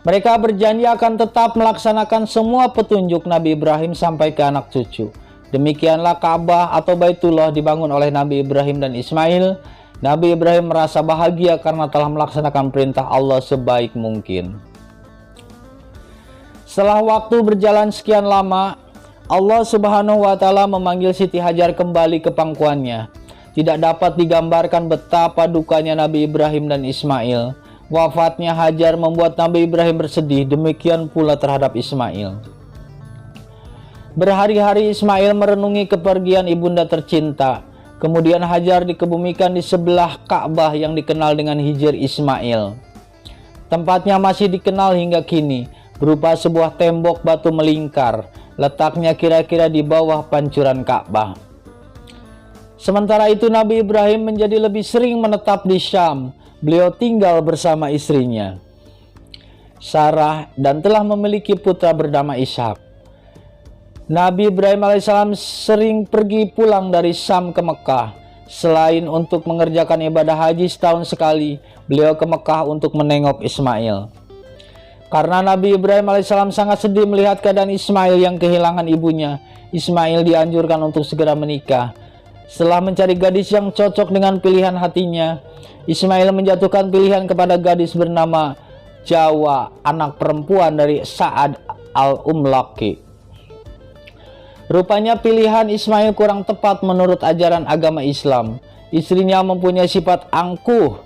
Mereka berjanji akan tetap melaksanakan semua petunjuk Nabi Ibrahim sampai ke anak cucu. Demikianlah Ka'bah atau Baitullah dibangun oleh Nabi Ibrahim dan Ismail. Nabi Ibrahim merasa bahagia karena telah melaksanakan perintah Allah sebaik mungkin. Setelah waktu berjalan sekian lama, Allah Subhanahu wa Ta'ala memanggil Siti Hajar kembali ke pangkuannya. Tidak dapat digambarkan betapa dukanya Nabi Ibrahim dan Ismail. Wafatnya Hajar membuat Nabi Ibrahim bersedih, demikian pula terhadap Ismail. Berhari-hari Ismail merenungi kepergian ibunda tercinta. Kemudian Hajar dikebumikan di sebelah Ka'bah yang dikenal dengan Hijr Ismail. Tempatnya masih dikenal hingga kini, berupa sebuah tembok batu melingkar, letaknya kira-kira di bawah pancuran Ka'bah. Sementara itu Nabi Ibrahim menjadi lebih sering menetap di Syam. Beliau tinggal bersama istrinya, Sarah, dan telah memiliki putra bernama Ishak. Nabi Ibrahim alaihissalam sering pergi pulang dari Syam ke Mekah. Selain untuk mengerjakan ibadah haji setahun sekali, beliau ke Mekah untuk menengok Ismail. Karena Nabi Ibrahim alaihissalam sangat sedih melihat keadaan Ismail yang kehilangan ibunya, Ismail dianjurkan untuk segera menikah. Setelah mencari gadis yang cocok dengan pilihan hatinya, Ismail menjatuhkan pilihan kepada gadis bernama Jawa, anak perempuan dari Sa'ad al-Umlaki. Rupanya pilihan Ismail kurang tepat menurut ajaran agama Islam. Istrinya mempunyai sifat angkuh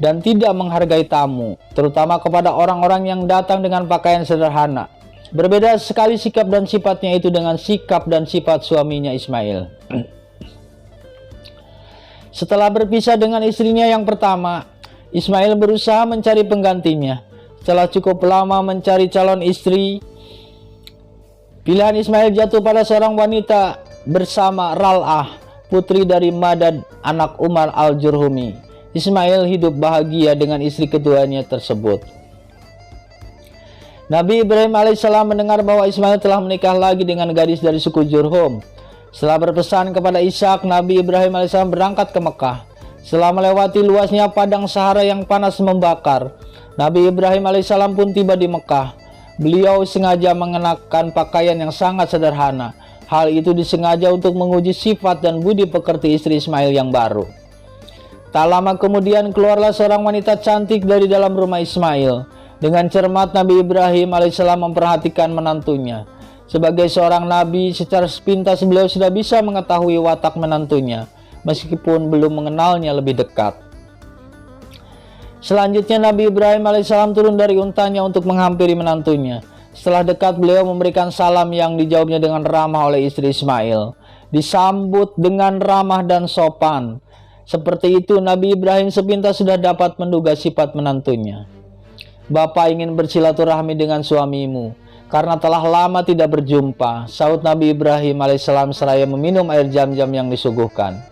dan tidak menghargai tamu, terutama kepada orang-orang yang datang dengan pakaian sederhana. Berbeda sekali sikap dan sifatnya itu dengan sikap dan sifat suaminya Ismail. Setelah berpisah dengan istrinya yang pertama, Ismail berusaha mencari penggantinya. Setelah cukup lama mencari calon istri, pilihan Ismail jatuh pada seorang wanita bersama Ral'ah, putri dari Madad, anak Umar al-Jurhumi. Ismail hidup bahagia dengan istri keduanya tersebut. Nabi Ibrahim alaihissalam mendengar bahwa Ismail telah menikah lagi dengan gadis dari suku Jurhum. Setelah berpesan kepada Ishak, Nabi Ibrahim alaihissalam berangkat ke Mekah. Setelah melewati luasnya padang Sahara yang panas membakar, Nabi Ibrahim alaihissalam pun tiba di Mekah. Beliau sengaja mengenakan pakaian yang sangat sederhana. Hal itu disengaja untuk menguji sifat dan budi pekerti istri Ismail yang baru. Tak lama kemudian keluarlah seorang wanita cantik dari dalam rumah Ismail. Dengan cermat Nabi Ibrahim alaihissalam memperhatikan menantunya. Sebagai seorang nabi, secara sepintas beliau sudah bisa mengetahui watak menantunya, meskipun belum mengenalnya lebih dekat. Selanjutnya Nabi Ibrahim alaihissalam turun dari untanya untuk menghampiri menantunya. Setelah dekat, beliau memberikan salam yang dijawabnya dengan ramah oleh istri Ismail. Disambut dengan ramah dan sopan. Seperti itu Nabi Ibrahim sepintas sudah dapat menduga sifat menantunya. "Bapak ingin bersilaturahmi dengan suamimu karena telah lama tidak berjumpa," sahut Nabi Ibrahim alaihissalam seraya meminum air zam-zam yang disuguhkan.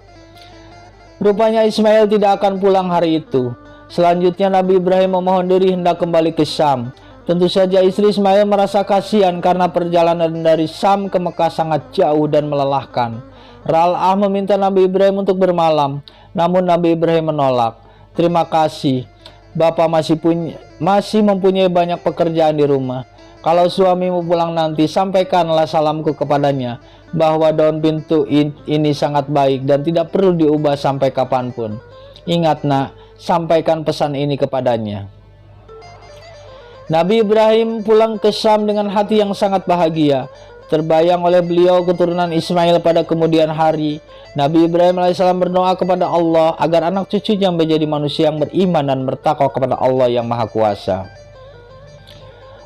Rupanya Ismail tidak akan pulang hari itu. Selanjutnya Nabi Ibrahim memohon diri hendak kembali ke Syam. Tentu saja istri Ismail merasa kasihan karena perjalanan dari Syam ke Mekah sangat jauh dan melelahkan. Ral'ah meminta Nabi Ibrahim untuk bermalam, namun Nabi Ibrahim menolak. "Terima kasih, Bapak masih mempunyai banyak pekerjaan di rumah. Kalau suamimu pulang nanti, sampaikanlah salamku kepadanya bahwa daun pintu ini sangat baik dan tidak perlu diubah sampai kapanpun. Ingat nak, sampaikan pesan ini kepadanya." Nabi Ibrahim pulang ke Syam dengan hati yang sangat bahagia. Terbayang oleh beliau keturunan Ismail pada kemudian hari. Nabi Ibrahim alaihissalam berdoa kepada Allah agar anak cucunya menjadi manusia yang beriman dan bertakwa kepada Allah yang Maha Kuasa.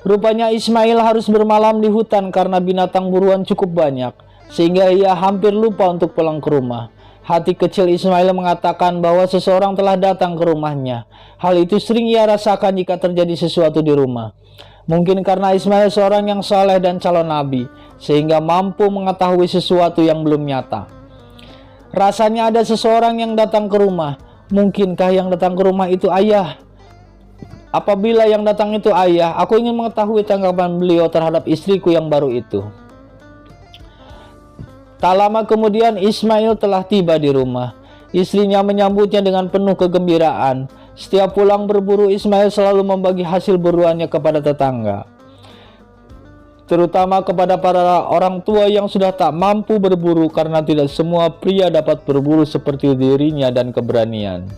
Rupanya Ismail harus bermalam di hutan karena binatang buruan cukup banyak, sehingga ia hampir lupa untuk pulang ke rumah. Hati kecil Ismail mengatakan bahwa seseorang telah datang ke rumahnya. Hal itu sering ia rasakan jika terjadi sesuatu di rumah. Mungkin karena Ismail seorang yang saleh dan calon nabi, sehingga mampu mengetahui sesuatu yang belum nyata. Rasanya ada seseorang yang datang ke rumah. Mungkinkah yang datang ke rumah itu ayah? Apabila yang datang itu ayah, aku ingin mengetahui tanggapan beliau terhadap istriku yang baru itu. Tak lama kemudian Ismail telah tiba di rumah. Istrinya menyambutnya dengan penuh kegembiraan. Setiap pulang berburu, Ismail selalu membagi hasil buruannya kepada tetangga, terutama kepada para orang tua yang sudah tak mampu berburu karena tidak semua pria dapat berburu seperti dirinya dan keberanian.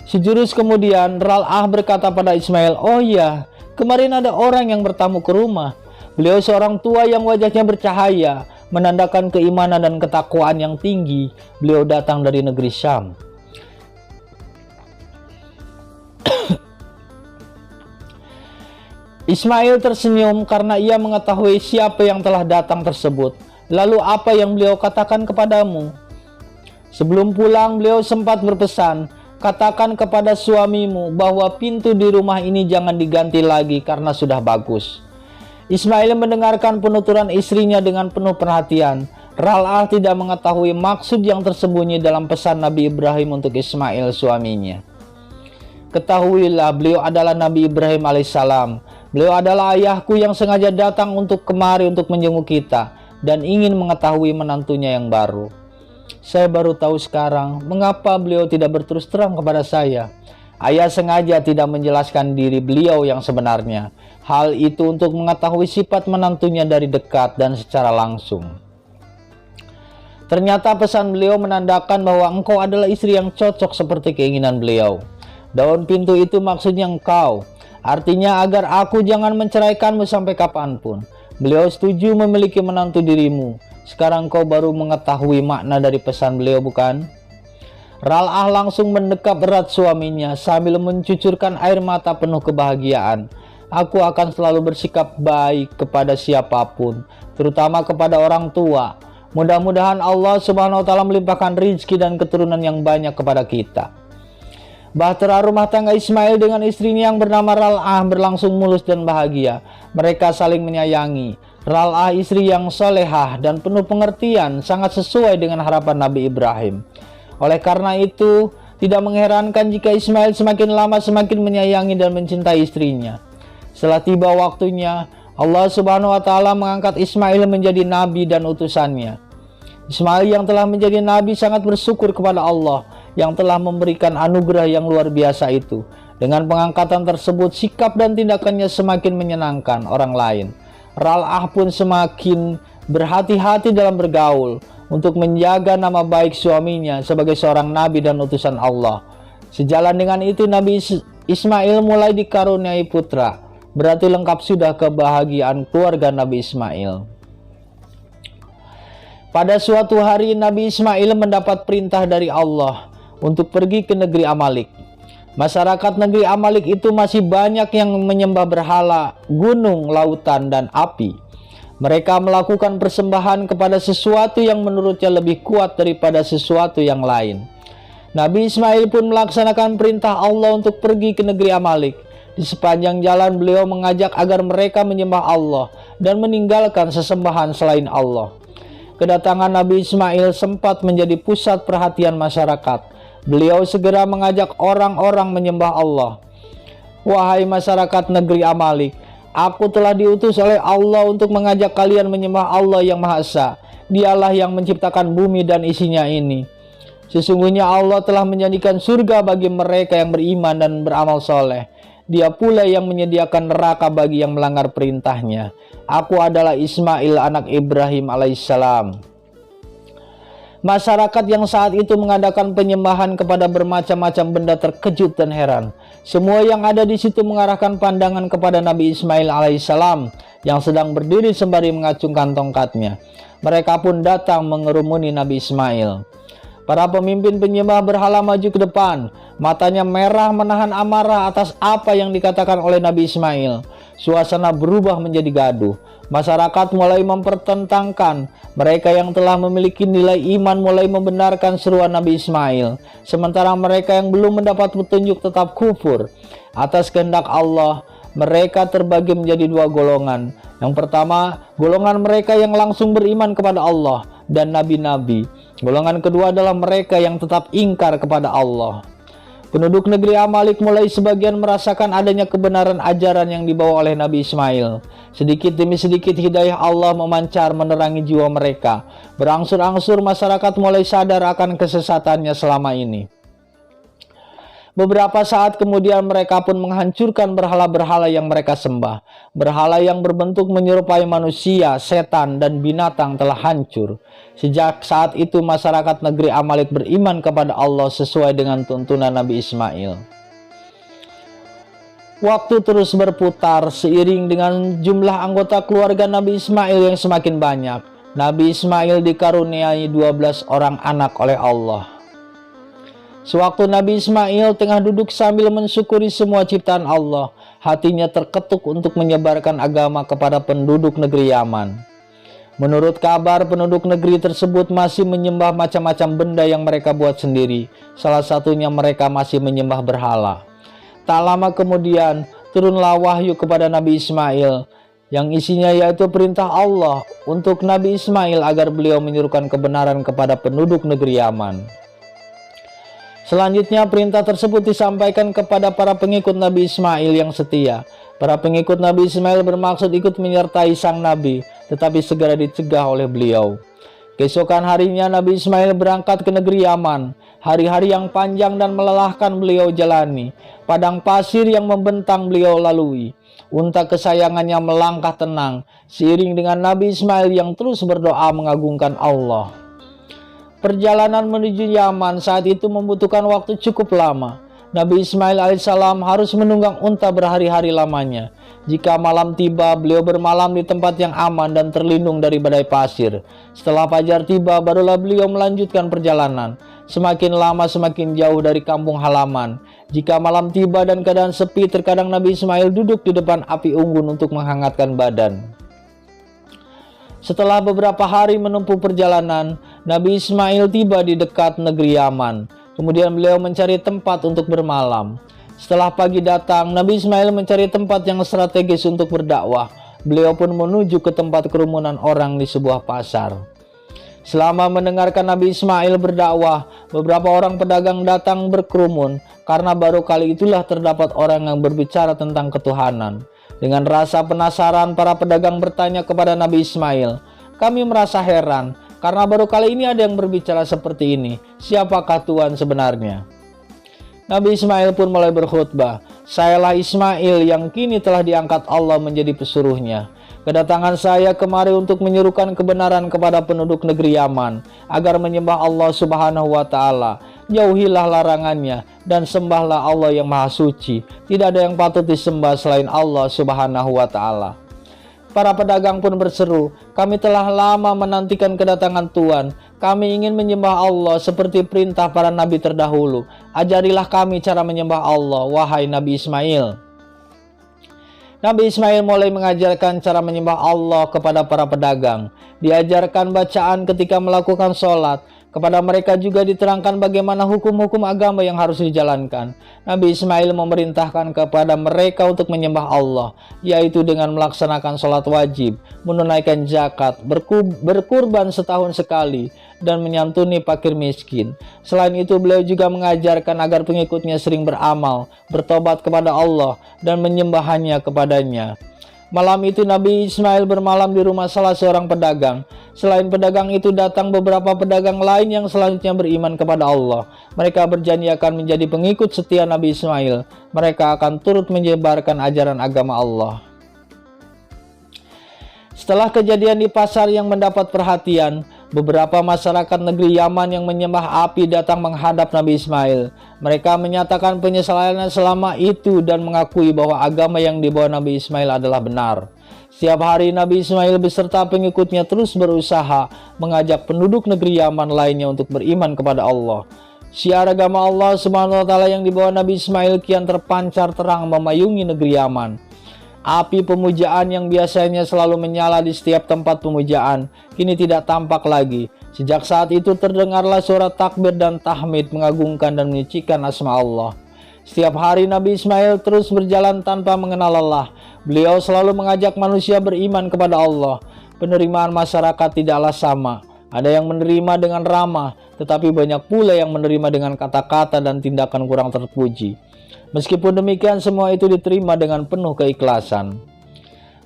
Sejurus kemudian Ral'ah berkata pada Ismail, "Oh iya, kemarin ada orang yang bertamu ke rumah. Beliau seorang tua yang wajahnya bercahaya, menandakan keimanan dan ketakwaan yang tinggi. Beliau datang dari negeri Syam." Ismail tersenyum karena ia mengetahui siapa yang telah datang tersebut. "Lalu apa yang beliau katakan kepadamu?" Sebelum pulang beliau sempat berpesan, "Katakan kepada suamimu bahwa pintu di rumah ini jangan diganti lagi karena sudah bagus." Ismail mendengarkan penuturan istrinya dengan penuh perhatian. Ral'ah tidak mengetahui maksud yang tersembunyi dalam pesan Nabi Ibrahim untuk Ismail suaminya. "Ketahuilah, beliau adalah Nabi Ibrahim alaihissalam. Beliau adalah ayahku yang sengaja datang untuk kemari untuk menjenguk kita dan ingin mengetahui menantunya yang baru. Saya baru tahu sekarang mengapa beliau tidak berterus terang kepada saya. Ayah sengaja tidak menjelaskan diri beliau yang sebenarnya. Hal itu untuk mengetahui sifat menantunya dari dekat dan secara langsung. Ternyata pesan beliau menandakan bahwa engkau adalah istri yang cocok seperti keinginan beliau. Daun pintu itu maksudnya engkau. Artinya agar aku jangan menceraikanmu sampai kapanpun. Beliau setuju memiliki menantu dirimu. Sekarang kau baru mengetahui makna dari pesan beliau, bukan?" Ral'ah langsung mendekap erat suaminya sambil mencucurkan air mata penuh kebahagiaan. "Aku akan selalu bersikap baik kepada siapapun, terutama kepada orang tua. Mudah-mudahan Allah Subhanahu wa Ta'ala melimpahkan rizki dan keturunan yang banyak kepada kita." Bahtera rumah tangga Ismail dengan istrinya yang bernama Ral'ah berlangsung mulus dan bahagia. Mereka saling menyayangi. Ral'ah istri yang solehah dan penuh pengertian, sangat sesuai dengan harapan Nabi Ibrahim. Oleh karena itu, tidak mengherankan jika Ismail semakin lama semakin menyayangi dan mencintai istrinya. Setelah tiba waktunya, Allah Subhanahu wa Ta'ala mengangkat Ismail menjadi nabi dan utusannya. Ismail yang telah menjadi nabi sangat bersyukur kepada Allah yang telah memberikan anugerah yang luar biasa itu. Dengan pengangkatan tersebut, sikap dan tindakannya semakin menyenangkan orang lain. Ral'ah pun semakin berhati-hati dalam bergaul untuk menjaga nama baik suaminya sebagai seorang nabi dan utusan Allah. Sejalan dengan itu, Nabi Ismail mulai dikaruniai putra. Berarti lengkap sudah kebahagiaan keluarga Nabi Ismail. Pada suatu hari Nabi Ismail mendapat perintah dari Allah untuk pergi ke negeri Amalek. Masyarakat negeri Amalek itu masih banyak yang menyembah berhala, gunung, lautan, dan api. Mereka melakukan persembahan kepada sesuatu yang menurutnya lebih kuat daripada sesuatu yang lain. Nabi Ismail pun melaksanakan perintah Allah untuk pergi ke negeri Amalek. Di sepanjang jalan beliau mengajak agar mereka menyembah Allah dan meninggalkan sesembahan selain Allah. Kedatangan Nabi Ismail sempat menjadi pusat perhatian masyarakat. Beliau segera mengajak orang-orang menyembah Allah. "Wahai masyarakat negeri Amalek, aku telah diutus oleh Allah untuk mengajak kalian menyembah Allah yang Maha Esa. Dialah yang menciptakan bumi dan isinya ini. Sesungguhnya Allah telah menjadikan surga bagi mereka yang beriman dan beramal soleh. Dia pula yang menyediakan neraka bagi yang melanggar perintahnya. Aku adalah Ismail anak Ibrahim alaihissalam." Masyarakat yang saat itu mengadakan penyembahan kepada bermacam-macam benda terkejut dan heran. Semua yang ada di situ mengarahkan pandangan kepada Nabi Ismail alaihissalam yang sedang berdiri sembari mengacungkan tongkatnya. Mereka pun datang mengerumuni Nabi Ismail. Para pemimpin penyembah berhala maju ke depan. Matanya merah menahan amarah atas apa yang dikatakan oleh Nabi Ismail. Suasana berubah menjadi gaduh. Masyarakat mulai mempertentangkan. Mereka yang telah memiliki nilai iman mulai membenarkan seruan Nabi Ismail. Sementara mereka yang belum mendapat petunjuk tetap kufur. Atas kehendak Allah, mereka terbagi menjadi dua golongan. Yang pertama, golongan mereka yang langsung beriman kepada Allah dan nabi-nabi. Golongan kedua adalah mereka yang tetap ingkar kepada Allah. Penduduk negeri Amalek mulai sebagian merasakan adanya kebenaran ajaran yang dibawa oleh Nabi Ismail. Sedikit demi sedikit hidayah Allah memancar menerangi jiwa mereka. Berangsur-angsur masyarakat mulai sadar akan kesesatannya selama ini. Beberapa saat kemudian mereka pun menghancurkan berhala-berhala yang mereka sembah. Berhala yang berbentuk menyerupai manusia, setan, dan binatang telah hancur. Sejak saat itu masyarakat negeri Amalek beriman kepada Allah sesuai dengan tuntunan Nabi Ismail. Waktu terus berputar seiring dengan jumlah anggota keluarga Nabi Ismail yang semakin banyak. Nabi Ismail dikaruniai 12 orang anak oleh Allah. Sewaktu Nabi Ismail tengah duduk sambil mensyukuri semua ciptaan Allah, hatinya terketuk untuk menyebarkan agama kepada penduduk negeri Yaman. Menurut kabar, penduduk negeri tersebut masih menyembah macam-macam benda yang mereka buat sendiri. Salah satunya mereka masih menyembah berhala. Tak lama kemudian, turunlah wahyu kepada Nabi Ismail, yang isinya yaitu perintah Allah untuk Nabi Ismail agar beliau menyerukan kebenaran kepada penduduk negeri Yaman. Selanjutnya perintah tersebut disampaikan kepada para pengikut Nabi Ismail yang setia. Para pengikut Nabi Ismail bermaksud ikut menyertai sang Nabi, tetapi segera dicegah oleh beliau. Keesokan harinya Nabi Ismail berangkat ke negeri Yaman. Hari-hari yang panjang dan melelahkan beliau jalani. Padang pasir yang membentang beliau lalui. Unta kesayangannya melangkah tenang, seiring dengan Nabi Ismail yang terus berdoa mengagungkan Allah. Perjalanan menuju Yaman saat itu membutuhkan waktu cukup lama. Nabi Ismail alaihissalam harus menunggang unta berhari-hari lamanya. Jika malam tiba, beliau bermalam di tempat yang aman dan terlindung dari badai pasir. Setelah fajar tiba, barulah beliau melanjutkan perjalanan. Semakin lama semakin jauh dari kampung halaman. Jika malam tiba dan keadaan sepi, terkadang Nabi Ismail duduk di depan api unggun untuk menghangatkan badan. Setelah beberapa hari menempuh perjalanan, Nabi Ismail tiba di dekat negeri Yaman. Kemudian beliau mencari tempat untuk bermalam. Setelah pagi datang, Nabi Ismail mencari tempat yang strategis untuk berdakwah. Beliau pun menuju ke tempat kerumunan orang di sebuah pasar. Selama mendengarkan Nabi Ismail berdakwah, beberapa orang pedagang datang berkerumun karena baru kali itulah terdapat orang yang berbicara tentang ketuhanan. Dengan rasa penasaran, para pedagang bertanya kepada Nabi Ismail, "Kami merasa heran, karena baru kali ini ada yang berbicara seperti ini. Siapakah Tuhan sebenarnya?" Nabi Ismail pun mulai berkhutbah, "Sayalah Ismail yang kini telah diangkat Allah menjadi pesuruhnya. Kedatangan saya kemari untuk menyerukan kebenaran kepada penduduk negeri Yaman, agar menyembah Allah Subhanahu wa Ta'ala. Jauhilah larangannya dan sembahlah Allah yang Maha Suci. Tidak ada yang patut disembah selain Allah Subhanahu wa Ta'ala." Para pedagang pun berseru, "Kami telah lama menantikan kedatangan Tuhan. Kami ingin menyembah Allah seperti perintah para nabi terdahulu. Ajarilah kami cara menyembah Allah, wahai Nabi Ismail." Nabi Ismail mulai mengajarkan cara menyembah Allah kepada para pedagang. Diajarkan bacaan ketika melakukan sholat. Kepada mereka juga diterangkan bagaimana hukum-hukum agama yang harus dijalankan. Nabi Ismail memerintahkan kepada mereka untuk menyembah Allah, yaitu dengan melaksanakan sholat wajib, menunaikan zakat, berkurban setahun sekali, dan menyantuni fakir miskin. Selain itu, beliau juga mengajarkan agar pengikutnya sering beramal, bertobat kepada Allah, dan menyembahnya kepadanya. Malam itu Nabi Ismail bermalam di rumah salah seorang pedagang. Selain pedagang itu datang beberapa pedagang lain yang selanjutnya beriman kepada Allah. Mereka berjanji akan menjadi pengikut setia Nabi Ismail. Mereka akan turut menyebarkan ajaran agama Allah. Setelah kejadian di pasar yang mendapat perhatian, Beberapa masyarakat negeri Yaman yang menyembah api datang menghadap Nabi Ismail. Mereka menyatakan penyesalannya selama itu dan mengakui bahwa agama yang dibawa Nabi Ismail adalah benar. Setiap hari Nabi Ismail beserta pengikutnya terus berusaha mengajak penduduk negeri Yaman lainnya untuk beriman kepada Allah. Syiar agama Allah Subhanahu wa taala yang dibawa Nabi Ismail kian terpancar terang memayungi negeri Yaman. Api pemujaan yang biasanya selalu menyala di setiap tempat pemujaan kini tidak tampak lagi. Sejak saat itu terdengarlah suara takbir dan tahmid mengagungkan dan menyucikan asma Allah. Setiap hari Nabi Ismail terus berjalan tanpa mengenal lelah. Beliau selalu mengajak manusia beriman kepada Allah. Penerimaan masyarakat tidaklah sama. Ada yang menerima dengan ramah, tetapi banyak pula yang menerima dengan kata-kata dan tindakan kurang terpuji. Meskipun demikian, semua itu diterima dengan penuh keikhlasan.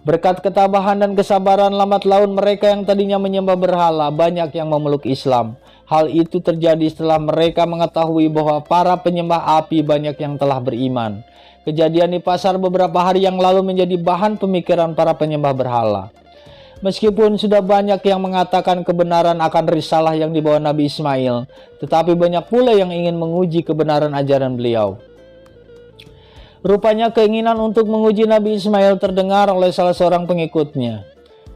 Berkat ketabahan dan kesabaran lambat laun mereka yang tadinya menyembah berhala, banyak yang memeluk Islam. Hal itu terjadi setelah mereka mengetahui bahwa para penyembah api banyak yang telah beriman. Kejadian di pasar beberapa hari yang lalu menjadi bahan pemikiran para penyembah berhala. Meskipun sudah banyak yang mengatakan kebenaran akan risalah yang dibawa Nabi Ismail, tetapi banyak pula yang ingin menguji kebenaran ajaran beliau. Rupanya keinginan untuk menguji Nabi Ismail terdengar oleh salah seorang pengikutnya.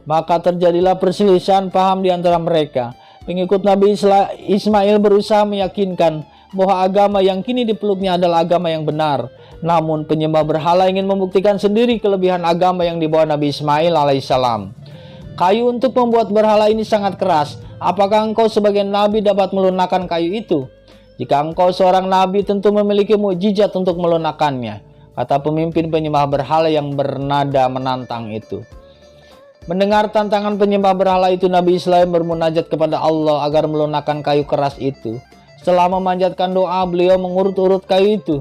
Maka terjadilah perselisihan paham di antara mereka. Pengikut Nabi Ismail berusaha meyakinkan bahwa agama yang kini dipeluknya adalah agama yang benar. Namun penyembah berhala ingin membuktikan sendiri kelebihan agama yang dibawa Nabi Ismail alaihissalam. Kayu untuk membuat berhala ini sangat keras. Apakah engkau sebagai nabi dapat melunakkan kayu itu? Jika engkau seorang nabi tentu memiliki mukjizat untuk melunakkannya, kata pemimpin penyembah berhala yang bernada menantang itu. Mendengar tantangan penyembah berhala itu, Nabi Ismail bermunajat kepada Allah agar melunakkan kayu keras itu. Setelah memanjatkan doa, beliau mengurut-urut kayu itu.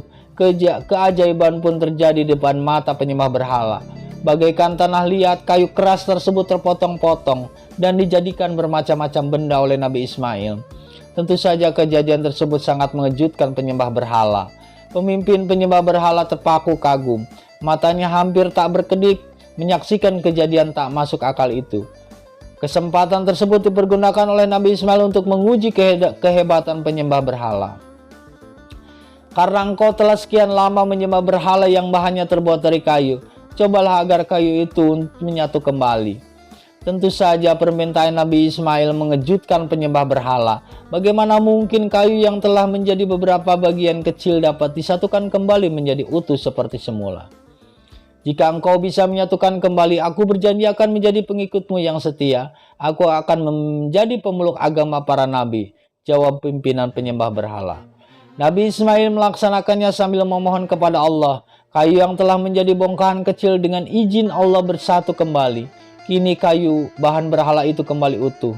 Keajaiban pun terjadi di depan mata penyembah berhala. Bagaikan tanah liat, kayu keras tersebut terpotong-potong dan dijadikan bermacam-macam benda oleh Nabi Ismail. Tentu saja kejadian tersebut sangat mengejutkan penyembah berhala. Pemimpin penyembah berhala terpaku kagum. Matanya hampir tak berkedip menyaksikan kejadian tak masuk akal itu. Kesempatan tersebut dipergunakan oleh Nabi Ismail untuk menguji kehebatan penyembah berhala. Karena engkau telah sekian lama menyembah berhala yang bahannya terbuat dari kayu, cobalah agar kayu itu menyatu kembali. Tentu saja permintaan Nabi Ismail mengejutkan penyembah berhala. Bagaimana mungkin kayu yang telah menjadi beberapa bagian kecil dapat disatukan kembali menjadi utuh seperti semula? Jika engkau bisa menyatukan kembali, aku berjanji akan menjadi pengikutmu yang setia. Aku akan menjadi pemeluk agama para nabi, jawab pimpinan penyembah berhala. Nabi Ismail melaksanakannya sambil memohon kepada Allah. Kayu yang telah menjadi bongkahan kecil dengan izin Allah bersatu kembali. Kini kayu bahan berhala itu kembali utuh.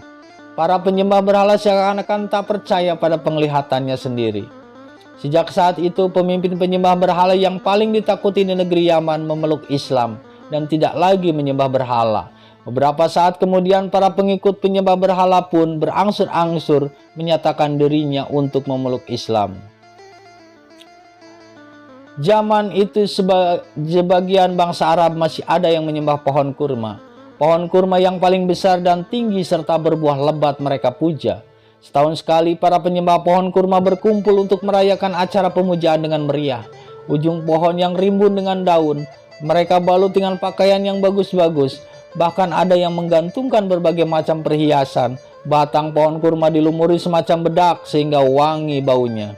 Para penyembah berhala seakan-akan tak percaya pada penglihatannya sendiri. Sejak saat itu, pemimpin penyembah berhala yang paling ditakuti di negeri Yaman memeluk Islam dan tidak lagi menyembah berhala. Beberapa saat kemudian, para pengikut penyembah berhala pun berangsur-angsur menyatakan dirinya untuk memeluk Islam. Zaman itu sebagian bangsa Arab masih ada yang menyembah pohon kurma. Pohon kurma yang paling besar dan tinggi serta berbuah lebat mereka puja. Setahun sekali para penyembah pohon kurma berkumpul untuk merayakan acara pemujaan dengan meriah. Ujung pohon yang rimbun dengan daun, mereka balut dengan pakaian yang bagus-bagus. Bahkan ada yang menggantungkan berbagai macam perhiasan. Batang pohon kurma dilumuri semacam bedak sehingga wangi baunya.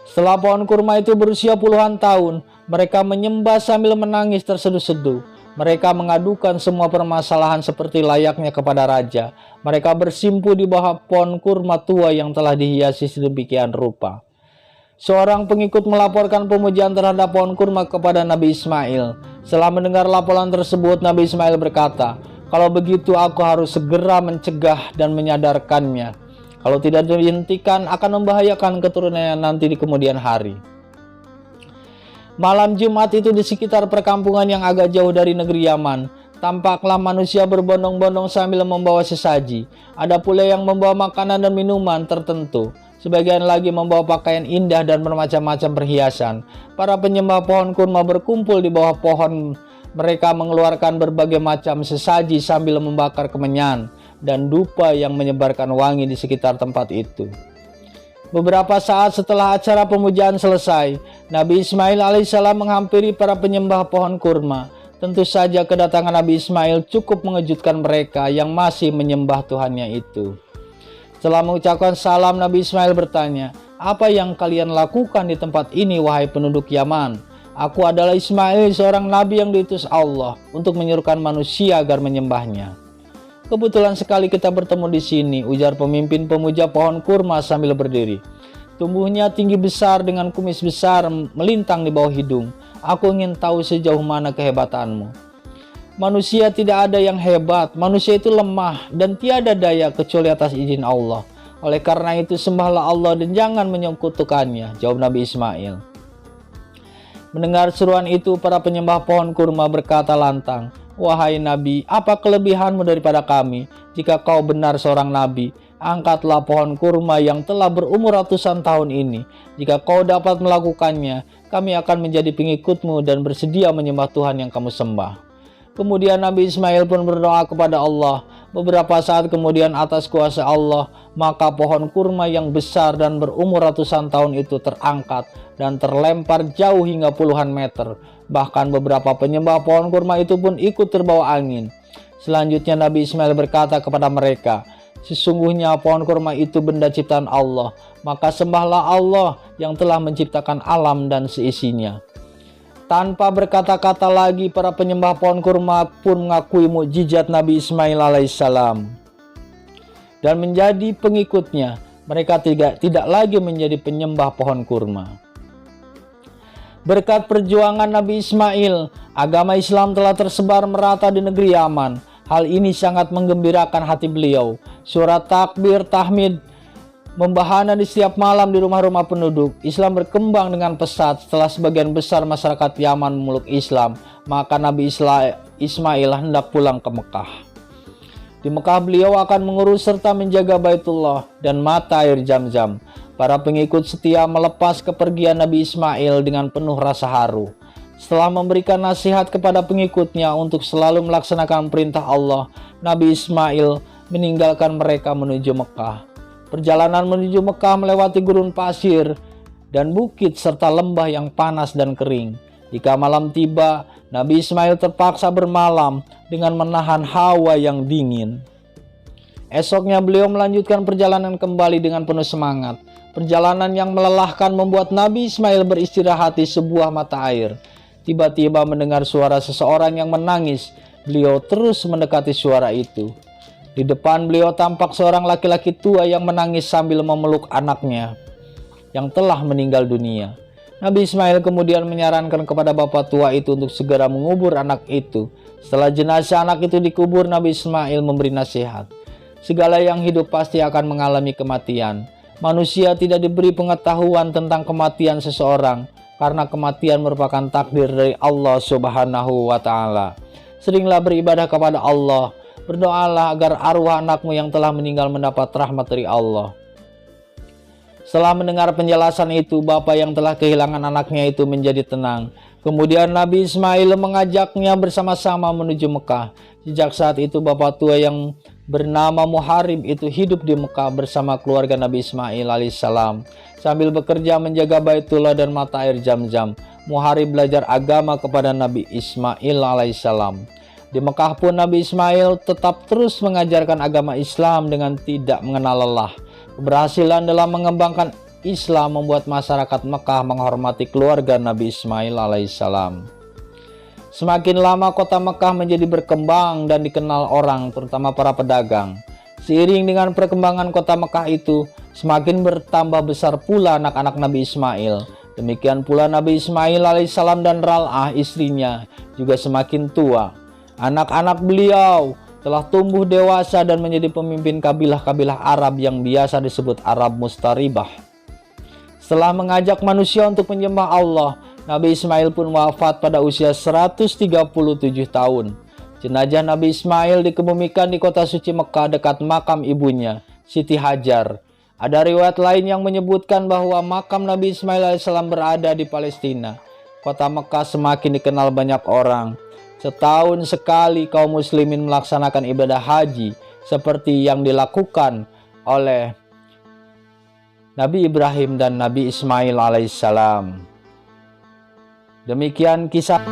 Setelah pohon kurma itu berusia puluhan tahun, mereka menyembah sambil menangis terseduh-seduh. Mereka mengadukan semua permasalahan seperti layaknya kepada raja. Mereka bersimpu di bawah pohon kurma tua yang telah dihiasi sedemikian rupa. Seorang pengikut melaporkan pemujaan terhadap pohon kurma kepada Nabi Ismail. Setelah mendengar laporan tersebut, Nabi Ismail berkata, "Kalau begitu aku harus segera mencegah dan menyadarkannya. Kalau tidak dihentikan akan membahayakan keturunannya nanti di kemudian hari." Malam Jumat itu di sekitar perkampungan yang agak jauh dari negeri Yaman, tampaklah manusia berbondong-bondong sambil membawa sesaji. Ada pula yang membawa makanan dan minuman tertentu. Sebagian lagi membawa pakaian indah dan bermacam-macam perhiasan. Para penyembah pohon kurma berkumpul di bawah pohon. Mereka mengeluarkan berbagai macam sesaji sambil membakar kemenyan. dan dupa yang menyebarkan wangi di sekitar tempat itu. Beberapa saat setelah acara pemujaan selesai, Nabi Ismail alaihissalam menghampiri para penyembah pohon kurma. Tentu saja kedatangan Nabi Ismail cukup mengejutkan mereka yang masih menyembah Tuhannya itu. Setelah mengucapkan salam, Nabi Ismail bertanya, "Apa yang kalian lakukan di tempat ini, wahai penduduk Yaman? Aku adalah Ismail, seorang nabi yang diutus Allah untuk menyuruhkan manusia agar menyembahnya." "Kebetulan sekali kita bertemu di sini," ujar pemimpin pemuja pohon kurma sambil berdiri. Tubuhnya tinggi besar dengan kumis besar melintang di bawah hidung. "Aku ingin tahu sejauh mana kehebatanmu." "Manusia tidak ada yang hebat, manusia itu lemah dan tiada daya kecuali atas izin Allah. Oleh karena itu sembahlah Allah dan jangan menyekutukannya," jawab Nabi Ismail. Mendengar seruan itu, para penyembah pohon kurma berkata lantang, "Wahai Nabi, apa kelebihanmu daripada kami? Jika kau benar seorang Nabi, angkatlah pohon kurma yang telah berumur ratusan tahun ini. Jika kau dapat melakukannya, kami akan menjadi pengikutmu dan bersedia menyembah Tuhan yang kamu sembah." Kemudian Nabi Ismail pun berdoa kepada Allah. Beberapa saat kemudian, atas kuasa Allah, maka pohon kurma yang besar dan berumur ratusan tahun itu terangkat dan terlempar jauh hingga puluhan meter. Bahkan beberapa penyembah pohon kurma itu pun ikut terbawa angin. Selanjutnya Nabi Ismail berkata kepada mereka, "Sesungguhnya pohon kurma itu benda ciptaan Allah, maka sembahlah Allah yang telah menciptakan alam dan seisinya." Tanpa berkata-kata lagi, para penyembah pohon kurma pun mengakui mukjizat Nabi Ismail alaihissalam dan menjadi pengikutnya. Mereka tidak lagi menjadi penyembah pohon kurma. Berkat perjuangan Nabi Ismail, agama Islam telah tersebar merata di negeri Yaman. Hal ini sangat menggembirakan hati beliau. Surat takbir tahmid membahana di setiap malam di rumah-rumah penduduk. Islam berkembang dengan pesat. Setelah sebagian besar masyarakat Yaman memeluk Islam, maka Nabi Ismail hendak pulang ke Mekah. Di Mekah beliau akan mengurus serta menjaga Baitullah dan mata air Zam-Zam. Para pengikut setia melepas kepergian Nabi Ismail dengan penuh rasa haru. Setelah memberikan nasihat kepada pengikutnya untuk selalu melaksanakan perintah Allah, Nabi Ismail meninggalkan mereka menuju Mekah. Perjalanan menuju Mekah melewati gurun pasir dan bukit serta lembah yang panas dan kering. Jika malam tiba, Nabi Ismail terpaksa bermalam dengan menahan hawa yang dingin. Esoknya beliau melanjutkan perjalanan kembali dengan penuh semangat. Perjalanan yang melelahkan membuat Nabi Ismail beristirahat di sebuah mata air. Tiba-tiba mendengar suara seseorang yang menangis. Beliau terus mendekati suara itu. Di depan beliau tampak seorang laki-laki tua yang menangis sambil memeluk anaknya yang telah meninggal dunia. Nabi Ismail kemudian menyarankan kepada bapak tua itu untuk segera mengubur anak itu. Setelah jenazah anak itu dikubur, Nabi Ismail memberi nasihat. Segala yang hidup pasti akan mengalami kematian. Manusia tidak diberi pengetahuan tentang kematian seseorang karena kematian merupakan takdir dari Allah Subhanahu wa Ta'ala. Seringlah beribadah kepada Allah. Berdoalah agar arwah anakmu yang telah meninggal mendapat rahmat dari Allah. Setelah mendengar penjelasan itu, bapak yang telah kehilangan anaknya itu menjadi tenang. Kemudian Nabi Ismail mengajaknya bersama-sama menuju Mekah. Sejak saat itu bapak tua yang bernama Muharib itu hidup di Mekah bersama keluarga Nabi Ismail alaihissalam. Sambil bekerja menjaga Baitullah dan mata air Zam-Zam, Muharib belajar agama kepada Nabi Ismail alaihissalam. Di Mekah pun Nabi Ismail tetap terus mengajarkan agama Islam dengan tidak mengenal lelah. Keberhasilan dalam mengembangkan Islam membuat masyarakat Mekah menghormati keluarga Nabi Ismail alaihissalam. Semakin lama kota Mekah menjadi berkembang dan dikenal orang, terutama para pedagang. Seiring dengan perkembangan kota Mekah itu, semakin bertambah besar pula anak-anak Nabi Ismail. Demikian pula Nabi Ismail alaihissalam dan Ral'ah istrinya juga semakin tua. Anak-anak beliau telah tumbuh dewasa dan menjadi pemimpin kabilah-kabilah Arab yang biasa disebut Arab Mustaribah. Setelah mengajak manusia untuk menyembah Allah, Nabi Ismail pun wafat pada usia 137 tahun. Jenazah Nabi Ismail dikebumikan di kota suci Mekah dekat makam ibunya, Siti Hajar. Ada riwayat lain yang menyebutkan bahwa makam Nabi Ismail alaihissalam berada di Palestina. Kota Mekah semakin dikenal banyak orang. Setahun sekali kaum muslimin melaksanakan ibadah haji seperti yang dilakukan oleh Nabi Ibrahim dan Nabi Ismail alaihissalam. Demikian kisah